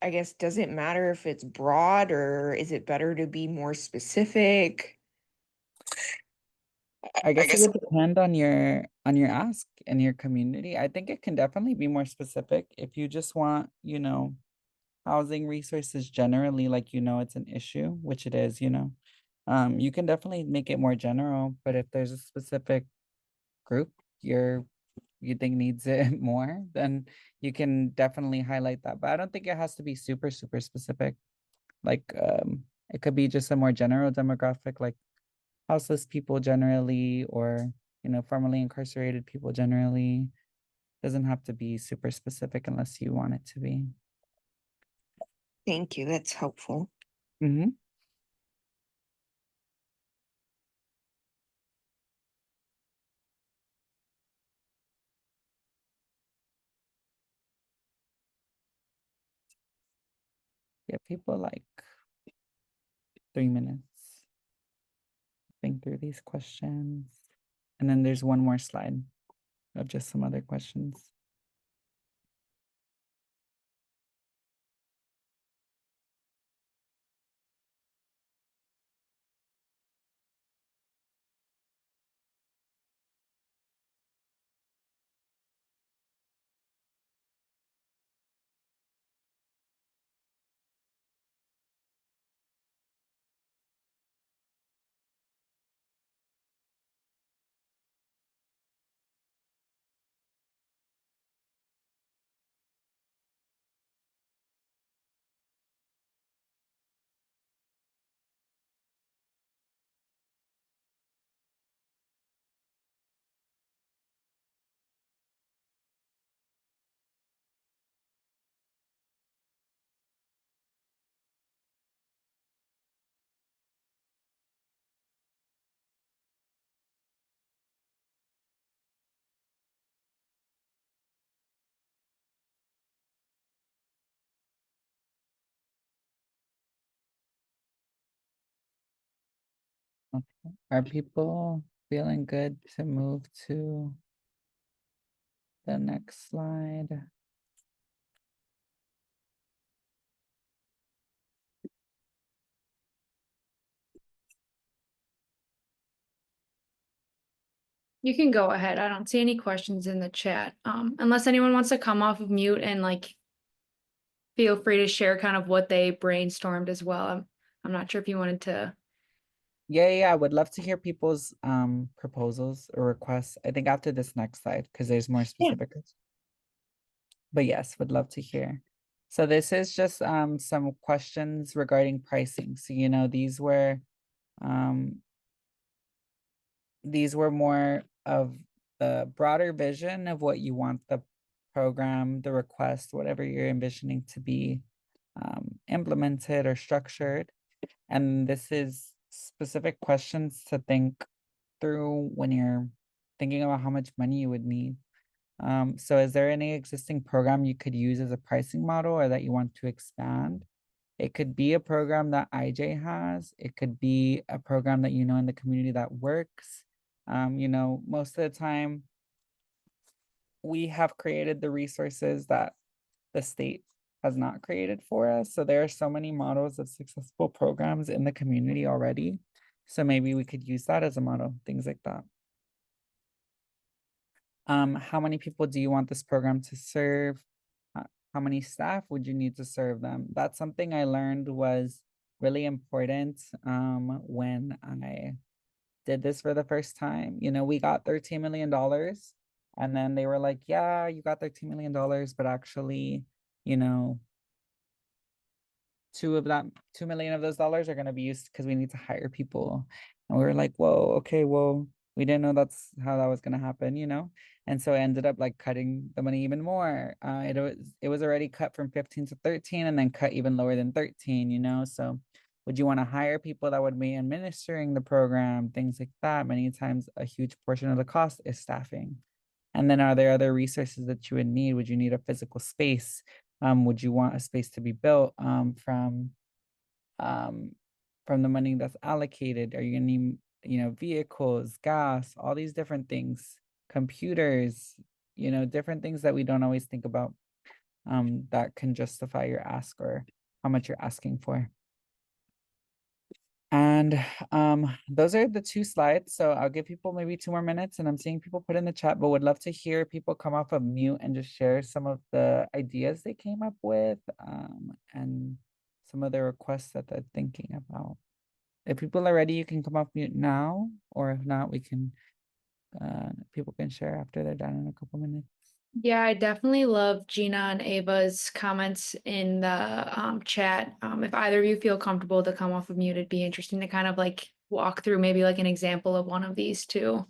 S8: I guess, does it matter if it's broad or is it better to be more specific?
S6: I guess it would depend on your ask and your community. I think it can definitely be more specific if you just want, you know, housing resources generally, like, you know, it's an issue, which it is, you know. You can definitely make it more general, but if there's a specific group you think needs it more, then you can definitely highlight that. But I don't think it has to be super, super specific. Like, it could be just a more general demographic, like houseless people generally, or, you know, formerly incarcerated people generally. Doesn't have to be super specific unless you want it to be.
S8: Thank you. That's helpful.
S6: Mm-hmm. Give people like 3 minutes. Think through these questions. And then there's one more slide of just some other questions. Okay. Are people feeling good to move to the next slide?
S5: You can go ahead. I don't see any questions in the chat. Unless anyone wants to come off of mute and like feel free to share kind of what they brainstormed as well. I'm not sure if you wanted to.
S6: Yeah, I would love to hear people's proposals or requests. I think after this next slide, because there's more specifics. But yes, would love to hear. So this is just some questions regarding pricing. So, you know, these were more of the broader vision of what you want the program, the request, whatever you're envisioning to be implemented or structured. And this is specific questions to think through when you're thinking about how much money you would need. So is there any existing program you could use as a pricing model or that you want to expand? It could be a program that IJ has. It could be a program that you know in the community that works. You know, most of the time, we have created the resources that the state has not created for us. So there are so many models of successful programs in the community already. So maybe we could use that as a model, things like that. How many people do you want this program to serve? how many staff would you need to serve them? That's something I learned was really important when I did this for the first time. You know, we got $13 million, and then they were like, yeah, you got $13 million, but actually, you know, 2 million of those dollars are going to be used because we need to hire people. And we were like, whoa, okay, well, we didn't know that's how that was going to happen, you know? And so I ended up like cutting the money even more. It was already cut from 15 to 13 and then cut even lower than 13, you know? So would you want to hire people that would be administering the program, things like that? Many times a huge portion of the cost is staffing. And then are there other resources that you would need? Would you need a physical space? Would you want a space to be built from the money that's allocated? Are you gonna need, you know, vehicles, gas, all these different things, computers, you know, different things that we don't always think about that can justify your ask or how much you're asking for. And those are the 2 slides. So I'll give people maybe 2 more minutes, and I'm seeing people put in the chat, but would love to hear people come off of mute and just share some of the ideas they came up with and some of the requests that they're thinking about. If people are ready, you can come off mute now, or if not, we can, people can share after they're done in a couple minutes.
S5: Yeah, I definitely love Gina and Ava's comments in the chat. If either of you feel comfortable to come off of mute, it'd be interesting to kind of like walk through maybe like an example of one of these too.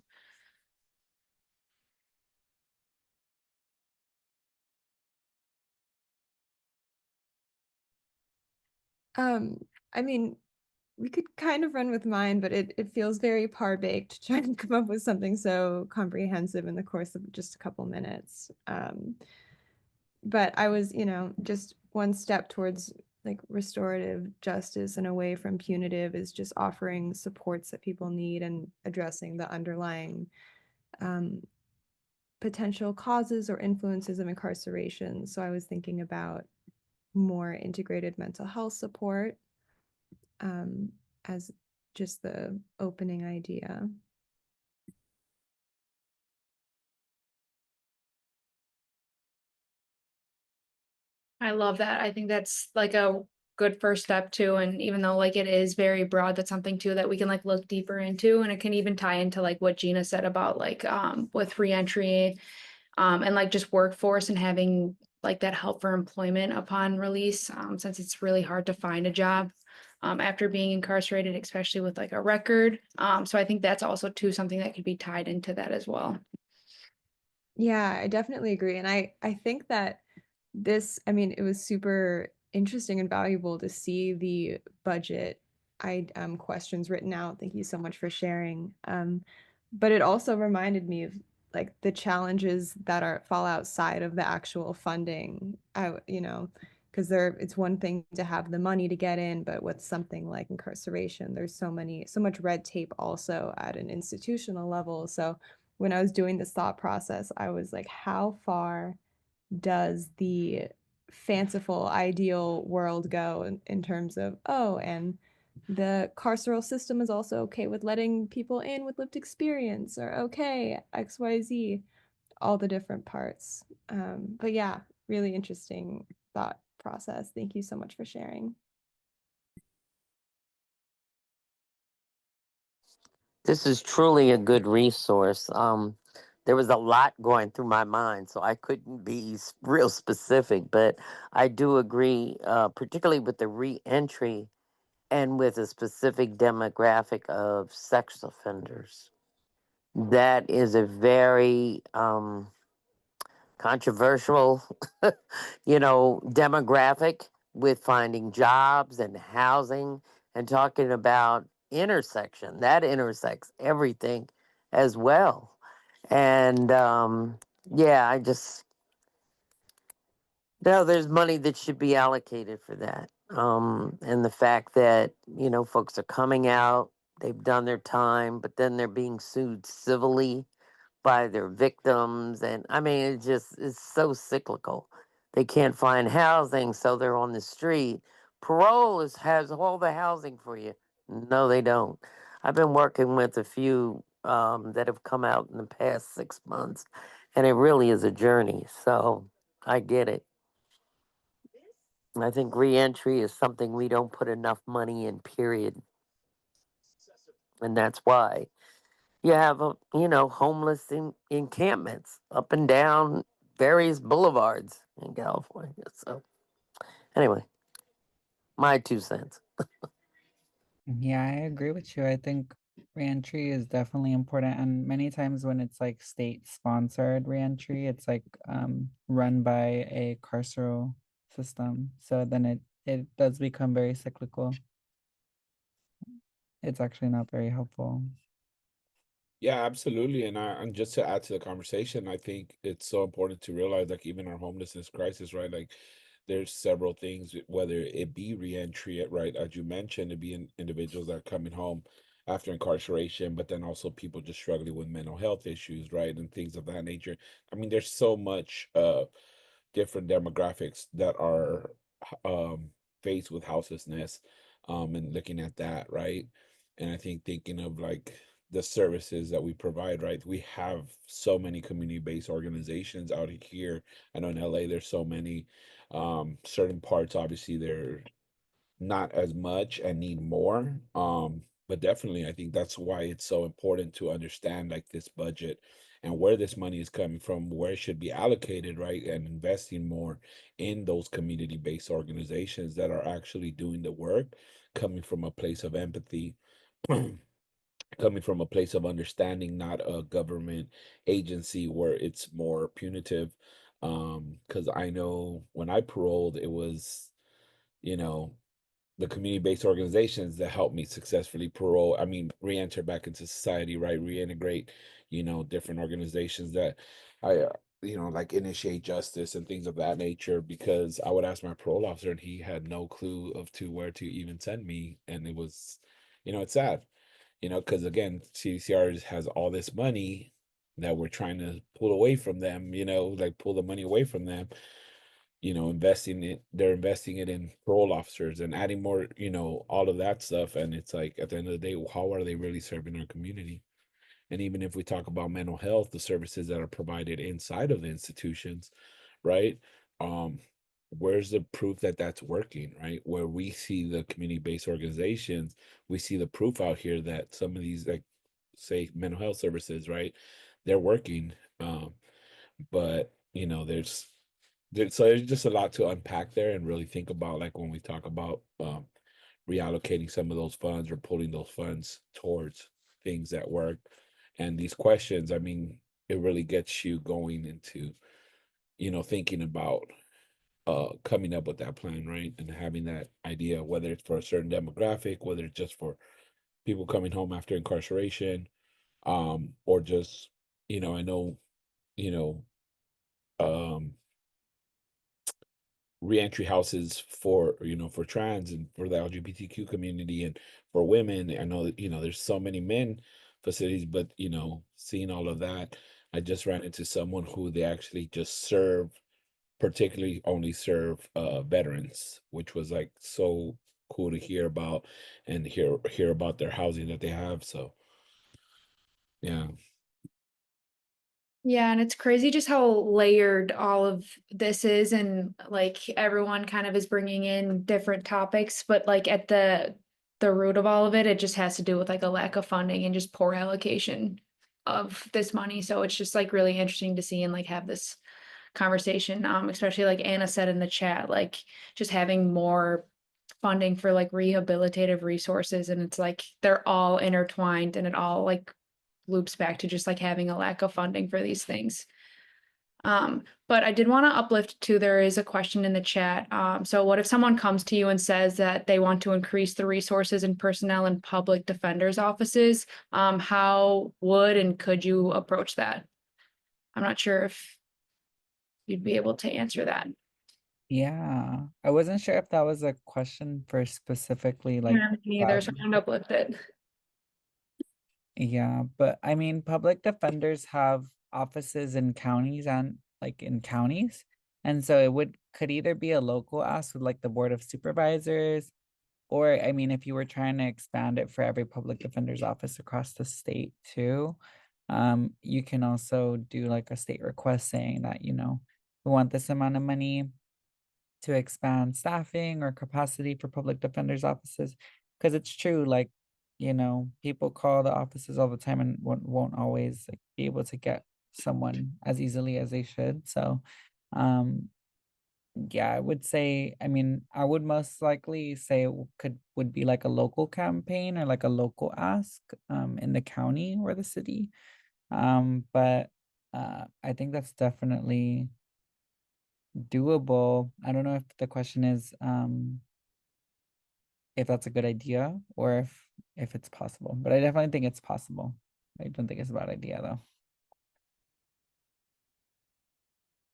S9: I mean, we could kind of run with mine, but it feels very par-baked to try and come up with something so comprehensive in the course of just a couple minutes. But I was, you know, just one step towards like restorative justice and away from punitive is just offering supports that people need and addressing the underlying potential causes or influences of incarceration. So I was thinking about more integrated mental health support as just the opening idea.
S5: I love that. I think that's like a good first step too. And even though like it is very broad, that's something too that we can like look deeper into. And it can even tie into like what Gina said about like with reentry and like just workforce and having like that help for employment upon release, since it's really hard to find a job after being incarcerated, especially with like a record. So I think that's also too something that could be tied into that as well.
S9: Yeah, I definitely agree. And I think that this, I mean, it was super interesting and valuable to see the budget questions written out. Thank you so much for sharing. But it also reminded me of like the challenges that fall outside of the actual funding. You know, because it's one thing to have the money to get in, but with something like incarceration, there's so much red tape also at an institutional level. So when I was doing this thought process, I was like, how far does the fanciful ideal world go in terms of, oh, and the carceral system is also okay with letting people in with lived experience, or okay, XYZ, all the different parts. But yeah, really interesting thought process. Thank you so much for sharing.
S7: This is truly a good resource. There was a lot going through my mind, so I couldn't be real specific, but I do agree, particularly with the reentry and with a specific demographic of sex offenders. That is a very controversial, demographic with finding jobs and housing and talking about intersection. That intersects everything as well. And yeah, there's money that should be allocated for that. And the fact that, folks are coming out, they've done their time, but then they're being sued civilly by their victims. And I mean, it's so cyclical. They can't find housing, so they're on the street. Parole has all the housing for you. No, they don't. I've been working with a few that have come out in the past 6 months, and it really is a journey. So I get it. I think reentry is something we don't put enough money in, period. And that's why you have, homeless encampments up and down various boulevards in California. So, anyway, my 2 cents.
S6: Yeah, I agree with you. I think reentry is definitely important. And many times when it's like state sponsored reentry, it's like run by a carceral system. So then it does become very cyclical. It's actually not very helpful.
S3: Yeah, absolutely. And just to add to the conversation, I think it's so important to realize, like, even our homelessness crisis, right? Like, there's several things, whether it be reentry, right? As you mentioned, it be individuals that are coming home after incarceration, but then also people just struggling with mental health issues, right? And things of that nature. I mean, there's so much different demographics that are faced with houselessness, and looking at that, right? And I think thinking of like the services that we provide, right? We have so many community-based organizations out here. I know in LA there's so many. Certain parts, obviously, they're not as much and need more. But definitely, I think that's why it's so important to understand like this budget and where this money is coming from, where it should be allocated, right? And investing more in those community-based organizations that are actually doing the work, coming from a place of empathy, coming from a place of understanding, not a government agency where it's more punitive. Because I know when I paroled, it was, you know, the community-based organizations that helped me successfully re-enter back into society, right? Reintegrate, different organizations that I, like initiate justice and things of that nature, because I would ask my parole officer and he had no clue of to where to even send me. And it was, it's sad, because again, CDCR has all this money that we're trying to pull away from them, like pull the money away from them, they're investing it in parole officers and adding more, all of that stuff. And it's like, at the end of the day, how are they really serving our community? And even if we talk about mental health, the services that are provided inside of the institutions, right? Um, where's the proof that that's working, right? Where we see the community-based organizations, we see the proof out here that some of these, like, say, mental health services, right? They're working. But so there's just a lot to unpack there and really think about, like when we talk about reallocating some of those funds or pulling those funds towards things that work. And these questions, I mean, it really gets you going into, thinking about coming up with that plan, right? And having that idea, whether it's for a certain demographic, whether it's just for people coming home after incarceration, or just, I know, you know, um reentry houses for for trans and for the LGBTQ community and for women. I know that there's so many men facilities, but seeing all of that, I just ran into someone who they actually just particularly only serve veterans, which was like so cool to hear about and hear about their housing that they have. So yeah.
S5: Yeah, and it's crazy just how layered all of this is, and like everyone kind of is bringing in different topics, but like at the root of all of it, it just has to do with like a lack of funding and just poor allocation of this money. So it's just like really interesting to see and like have this conversation, especially like Anna said in the chat, like just having more funding for like rehabilitative resources, and it's like they're all intertwined and it all like loops back to just like having a lack of funding for these things. But I did want to uplift too, there is a question in the chat. So what if someone comes to you and says that they want to increase the resources and personnel in public defenders' offices? How would and could you approach that? I'm not sure if you'd be able to answer that.
S6: Yeah, I wasn't sure if that was a question for specifically like
S5: Yeah, neither, so I'm gonna uplift it.
S6: Yeah, but I mean, public defenders have offices in counties and like in counties. And so it could either be a local ask with like the Board of Supervisors, or I mean, if you were trying to expand it for every public defender's office across the state too, you can also do like a state request saying that, we want this amount of money to expand staffing or capacity for public defenders offices, because it's true, like, you know, people call the offices all the time and won't always like be able to get someone as easily as they should. So um yeah, I would say, I mean, I would most likely say it would be like a local campaign or like a local ask in the county or the city. But I think that's definitely doable. I don't know if the question is if that's a good idea or if it's possible, but I definitely think it's possible. I don't think it's a bad idea though.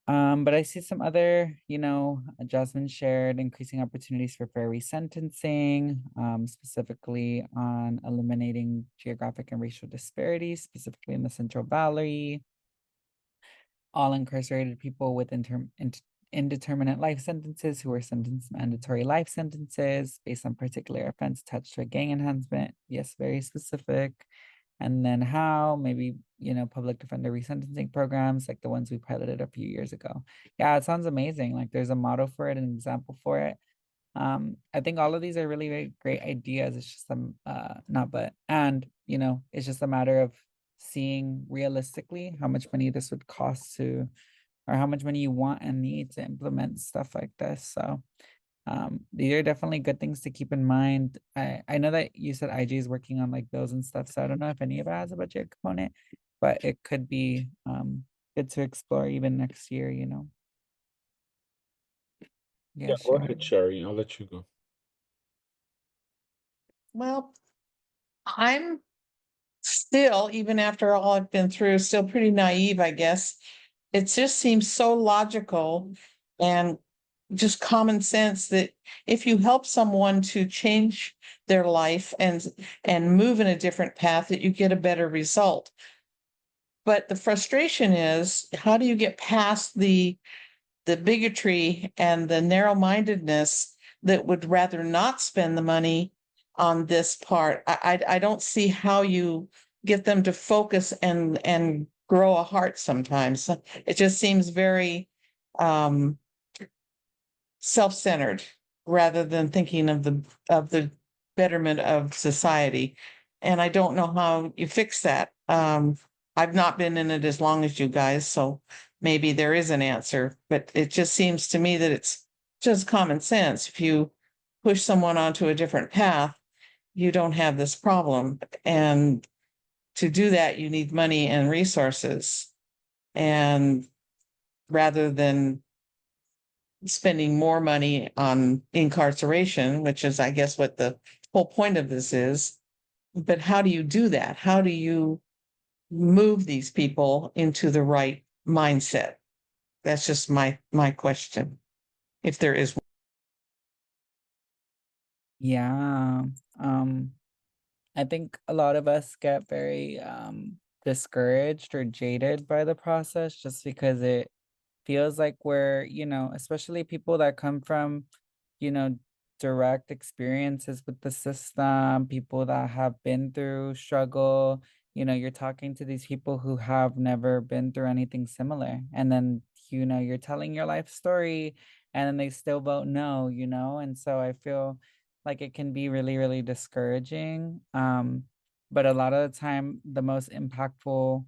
S6: But I see some other, you know, Jasmine shared increasing opportunities for fair resentencing, specifically on eliminating geographic and racial disparities, specifically in the Central Valley. All incarcerated people with indeterminate life sentences who were sentenced mandatory life sentences based on particular offense attached to a gang enhancement. Yes, very specific. And then how, maybe, you know, public defender resentencing programs like the ones we piloted a few years ago. Yeah, it sounds amazing. Like there's a model for it, an example for it. I think all of these are really, really great ideas. It's just you know, it's just a matter of seeing realistically how much money this would cost to, or how much money you want and need to implement stuff like this. So these are definitely good things to keep in mind. I know that you said IG is working on like bills and stuff, so I don't know if any of it has a budget component, but it could be good to explore even next year, you know.
S3: Yeah, go ahead, Sherry. I'll let you go.
S10: Well, I'm still, even after all I've been through, still pretty naive, I guess. It just seems so logical and just common sense that if you help someone to change their life and move in a different path, that you get a better result. But the frustration is, how do you get past the bigotry and the narrow-mindedness that would rather not spend the money on this part? I don't see how you get them to focus and grow a heart sometimes. It just seems very self-centered rather than thinking of the betterment of society. And I don't know how you fix that. I've not been in it as long as you guys, so maybe there is an answer, but it just seems to me that it's just common sense. If you push someone onto a different path, you don't have this problem. And to do that, you need money and resources. And rather than spending more money on incarceration, which is, I guess, what the whole point of this is. But how do you do that? How do you move these people into the right mindset? That's just my question, if there is.
S6: Yeah. I think a lot of us get very discouraged or jaded by the process just because it feels like we're, you know, especially people that come from, you know, direct experiences with the system, people that have been through struggle, you know, you're talking to these people who have never been through anything similar. And then, you know, you're telling your life story and then they still vote no, you know? And so I feel like it can be really, really discouraging. But a lot of the time, the most impactful,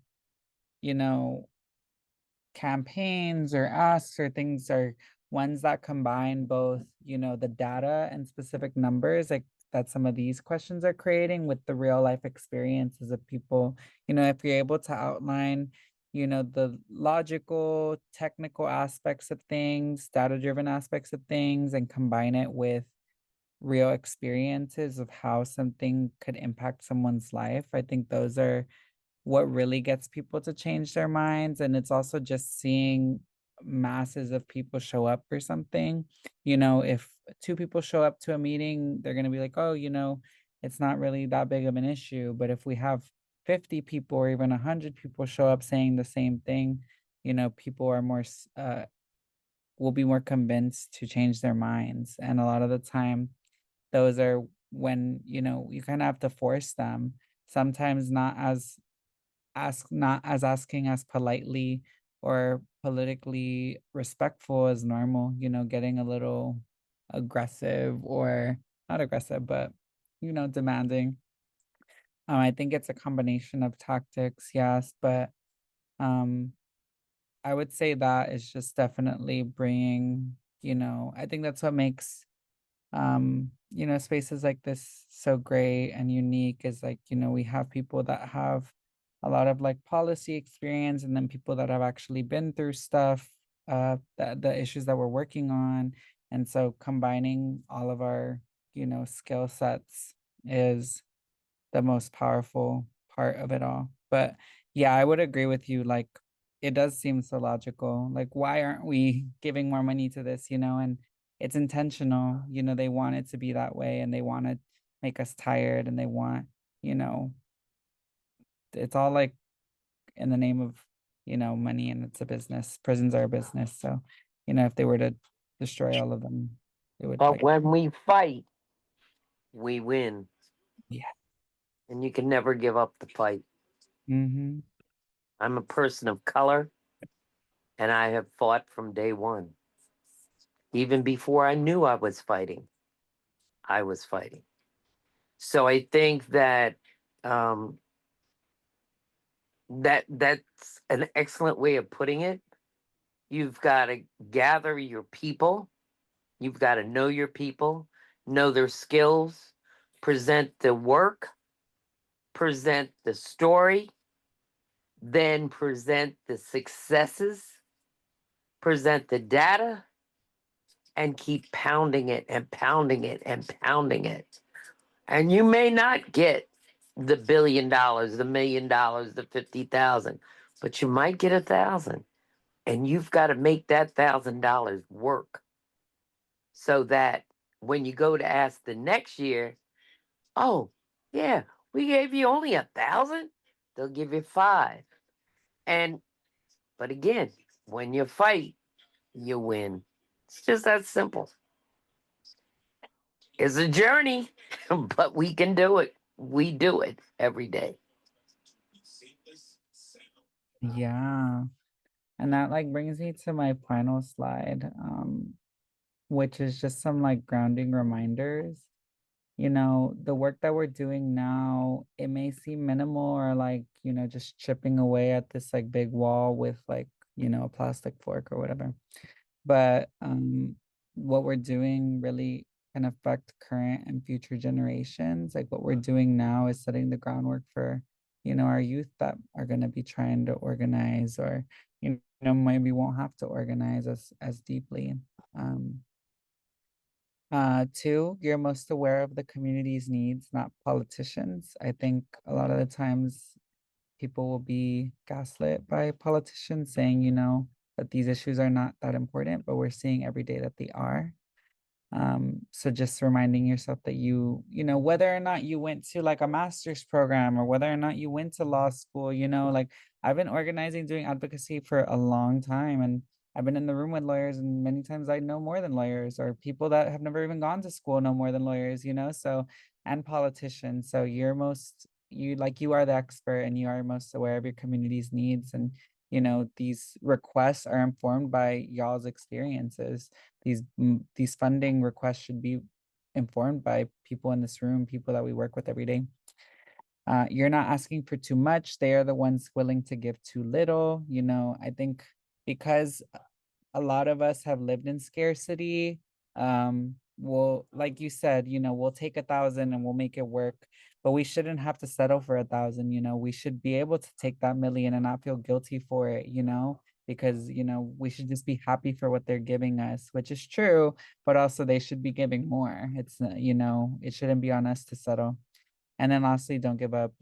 S6: you know, campaigns or asks or things are ones that combine both, you know, the data and specific numbers, like that some of these questions are creating with the real life experiences of people. You know, if you're able to outline, you know, the logical, technical aspects of things, data-driven aspects of things, and combine it with real experiences of how something could impact someone's life, I think those are what really gets people to change their minds. And it's also just seeing masses of people show up for something. You know, if 2 people show up to a meeting, they're going to be like, oh, you know, it's not really that big of an issue. But if we have 50 people or even 100 people show up saying the same thing, you know, people are more, will be more convinced to change their minds. And a lot of the time, those are when, you know, you kind of have to force them, sometimes not as asking as politely or politically respectful is normal, getting a little aggressive, or not aggressive, but, demanding. I think it's a combination of tactics, yes, but um, I would say that is just definitely bringing, I think that's what makes, spaces like this so great and unique, is like, we have people that have a lot of like policy experience, and then people that have actually been through stuff, the issues that we're working on. And so combining all of our, skill sets is the most powerful part of it all. But yeah, I would agree with you. Like, it does seem so logical. Like, why aren't we giving more money to this, And it's intentional. They want it to be that way, and they want to make us tired, and they want, it's all like in the name of, money, and it's a business. Prisons are a business. So, if they were to destroy all of them, it would
S7: But
S6: like,
S7: when we fight, we win.
S6: yeah.
S7: And you can never give up the fight.
S6: Mm-hmm.
S7: I'm a person of color, and I have fought from day one. Even before I knew I was fighting, I was fighting. So I think that that's an excellent way of putting it. You've got to gather your people. You've got to know your people, know their skills, present the work, present the story, then present the successes, present the data, and keep pounding it and pounding it and pounding it. And you may not get the $1 billion, the $1 million, the 50,000, but you might get 1,000. And you've got to make that $1,000 work, so that when you go to ask the next year, oh, yeah, we gave you only 1,000. They'll give you 5. But again, when you fight, you win. It's just that simple. It's a journey, but we can do it. We do it every day.
S6: Yeah. And that like brings me to my final slide, which is just some like grounding reminders. The work that we're doing now, it may seem minimal, or like, just chipping away at this like big wall with like, a plastic fork or whatever. But what we're doing really can affect current and future generations. Like, what we're doing now is setting the groundwork for, our youth that are going to be trying to organize, or, maybe won't have to organize as deeply. 2, you're most aware of the community's needs, not politicians. I think a lot of the times people will be gaslit by politicians saying, that these issues are not that important, but we're seeing every day that they are. So just reminding yourself that whether or not you went to like a master's program, or whether or not you went to law school, like I've been organizing, doing advocacy for a long time, and I've been in the room with lawyers, and many times I know more than lawyers, or people that have never even gone to school know more than lawyers, so, and politicians. So you are the expert, and you are most aware of your community's needs. And these requests are informed by y'all's experiences. These funding requests should be informed by people in this room, people that we work with every day. You're not asking for too much. They are the ones willing to give too little. I think because a lot of us have lived in scarcity, we'll, like you said, we'll take 1,000 and we'll make it work. But we shouldn't have to settle for 1,000. We should be able to take that million and not feel guilty for it, because, we should just be happy for what they're giving us, which is true, but also they should be giving more. It's, it shouldn't be on us to settle. And then lastly, don't give up,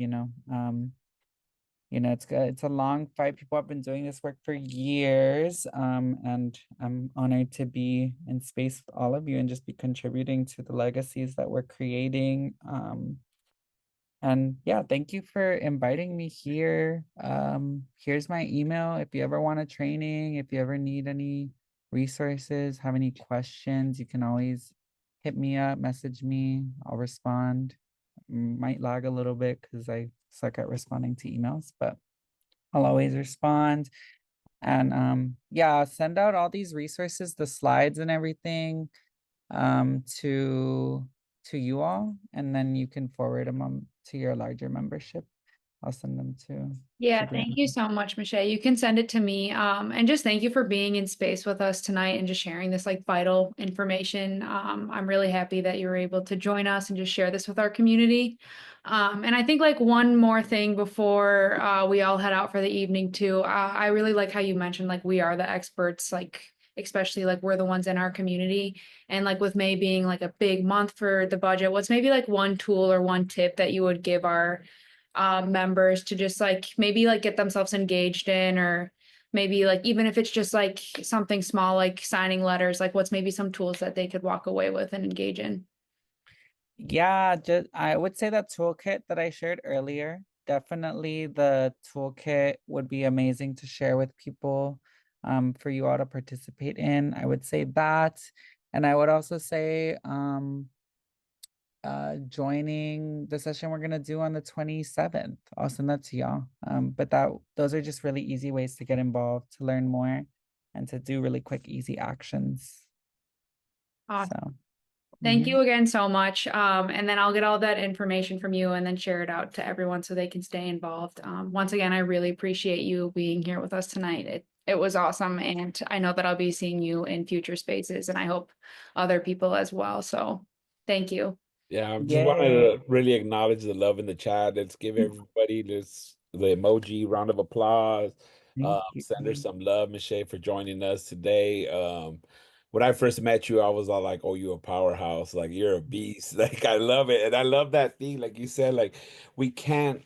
S6: it's a long fight. People have been doing this work for years. And I'm honored to be in space with all of you and just be contributing to the legacies that we're creating. And yeah, thank you for inviting me here. Here's my email. If you ever want a training, if you ever need any resources, have any questions, you can always hit me up, message me. I'll respond. Might lag a little bit because I suck at responding to emails, but I'll always respond. And yeah, send out all these resources, the slides and everything, to you all, and then you can forward them on to your larger membership. I'll send them to
S5: Yeah,
S6: Sabrina.
S5: thank you so much, Michelle. You can send it to me. And just thank you for being in space with us tonight and just sharing this like vital information. I'm really happy that you were able to join us and just share this with our community. And I think like one more thing before we all head out for the evening too. I really like how you mentioned like we are the experts, like especially like we're the ones in our community. And like with May being like a big month for the budget, what's maybe like one tool or one tip that you would give our members to just like maybe like get themselves engaged in, or maybe like even if it's just like something small like signing letters, like what's maybe some tools that they could walk away with and engage in?
S6: Yeah, just I would say that toolkit that I shared earlier. Definitely the toolkit would be amazing to share with people, for you all to participate in. I would say that. And I would also say joining the session we're gonna do on the 27th. I'll send that to y'all. But those are just really easy ways to get involved, to learn more, and to do really quick, easy actions.
S5: Awesome.
S6: So
S5: Thank you again so much. And then I'll get all that information from you and then share it out to everyone so they can stay involved. Once again, I really appreciate you being here with us tonight. It was awesome. And I know that I'll be seeing you in future spaces, and I hope other people as well. So thank you.
S3: Yeah, I just wanted
S6: Yay.
S3: to really acknowledge the love in the chat. Let's give everybody this the emoji round of applause.
S6: Thank
S3: Send her
S6: you.
S3: some love, Michelle, for joining us today. When I first met you, I was all like, "Oh, you're a powerhouse! Like you're a beast!" Like I love it, and I love that thing. Like you said, like we can't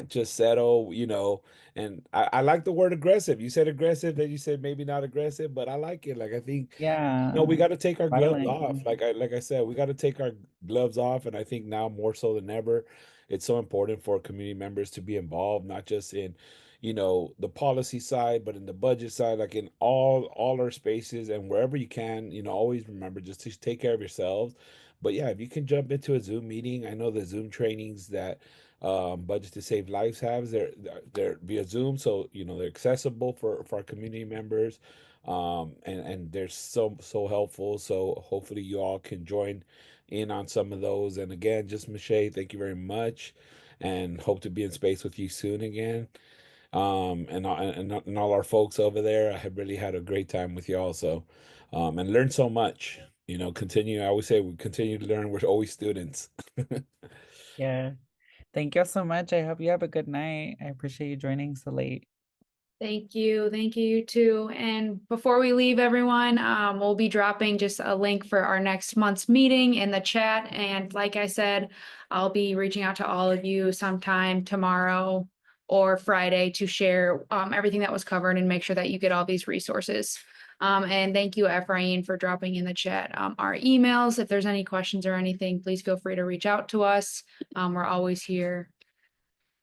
S3: just settle, you know. And I like the word aggressive. You said aggressive, then you said maybe not aggressive, but I like it. Like I think
S6: Yeah.
S3: no, we got to take our gloves
S6: Violent.
S3: off. Like I said, we got to take our gloves off, and I think now more so than ever, it's so important for community members to be involved, not just in, the policy side, but in the budget side, like in all our spaces and wherever you can. Always remember just to take care of yourselves. But yeah, if you can jump into a Zoom meeting, I know the Zoom trainings that Budget to Save Lives has, they're via Zoom, so they're accessible for our community members, and they're so helpful. So hopefully you all can join in on some of those. And again, just Michelle, thank you very much, and hope to be in space with you soon again. And all our folks over there, I have really had a great time with y'all. So, and learned so much. Continue. I always say we continue to learn. We're always students.
S6: Yeah. Thank you so much. I hope you have a good night. I appreciate you joining so late.
S5: Thank you. Thank you, you too. And before we leave, everyone, we'll be dropping just a link for our next month's meeting in the chat. And like I said, I'll be reaching out to all of you sometime tomorrow or Friday to share everything that was covered and make sure that you get all these resources. And thank you, Ephraim, for dropping in the chat our emails. If there's any questions or anything, please feel free to reach out to us. We're always here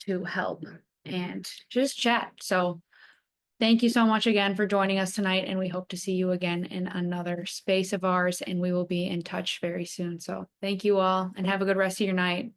S5: to help and just chat. So thank you so much again for joining us tonight, and we hope to see you again in another space of ours, and we will be in touch very soon. So thank you all, and have a good rest of your night.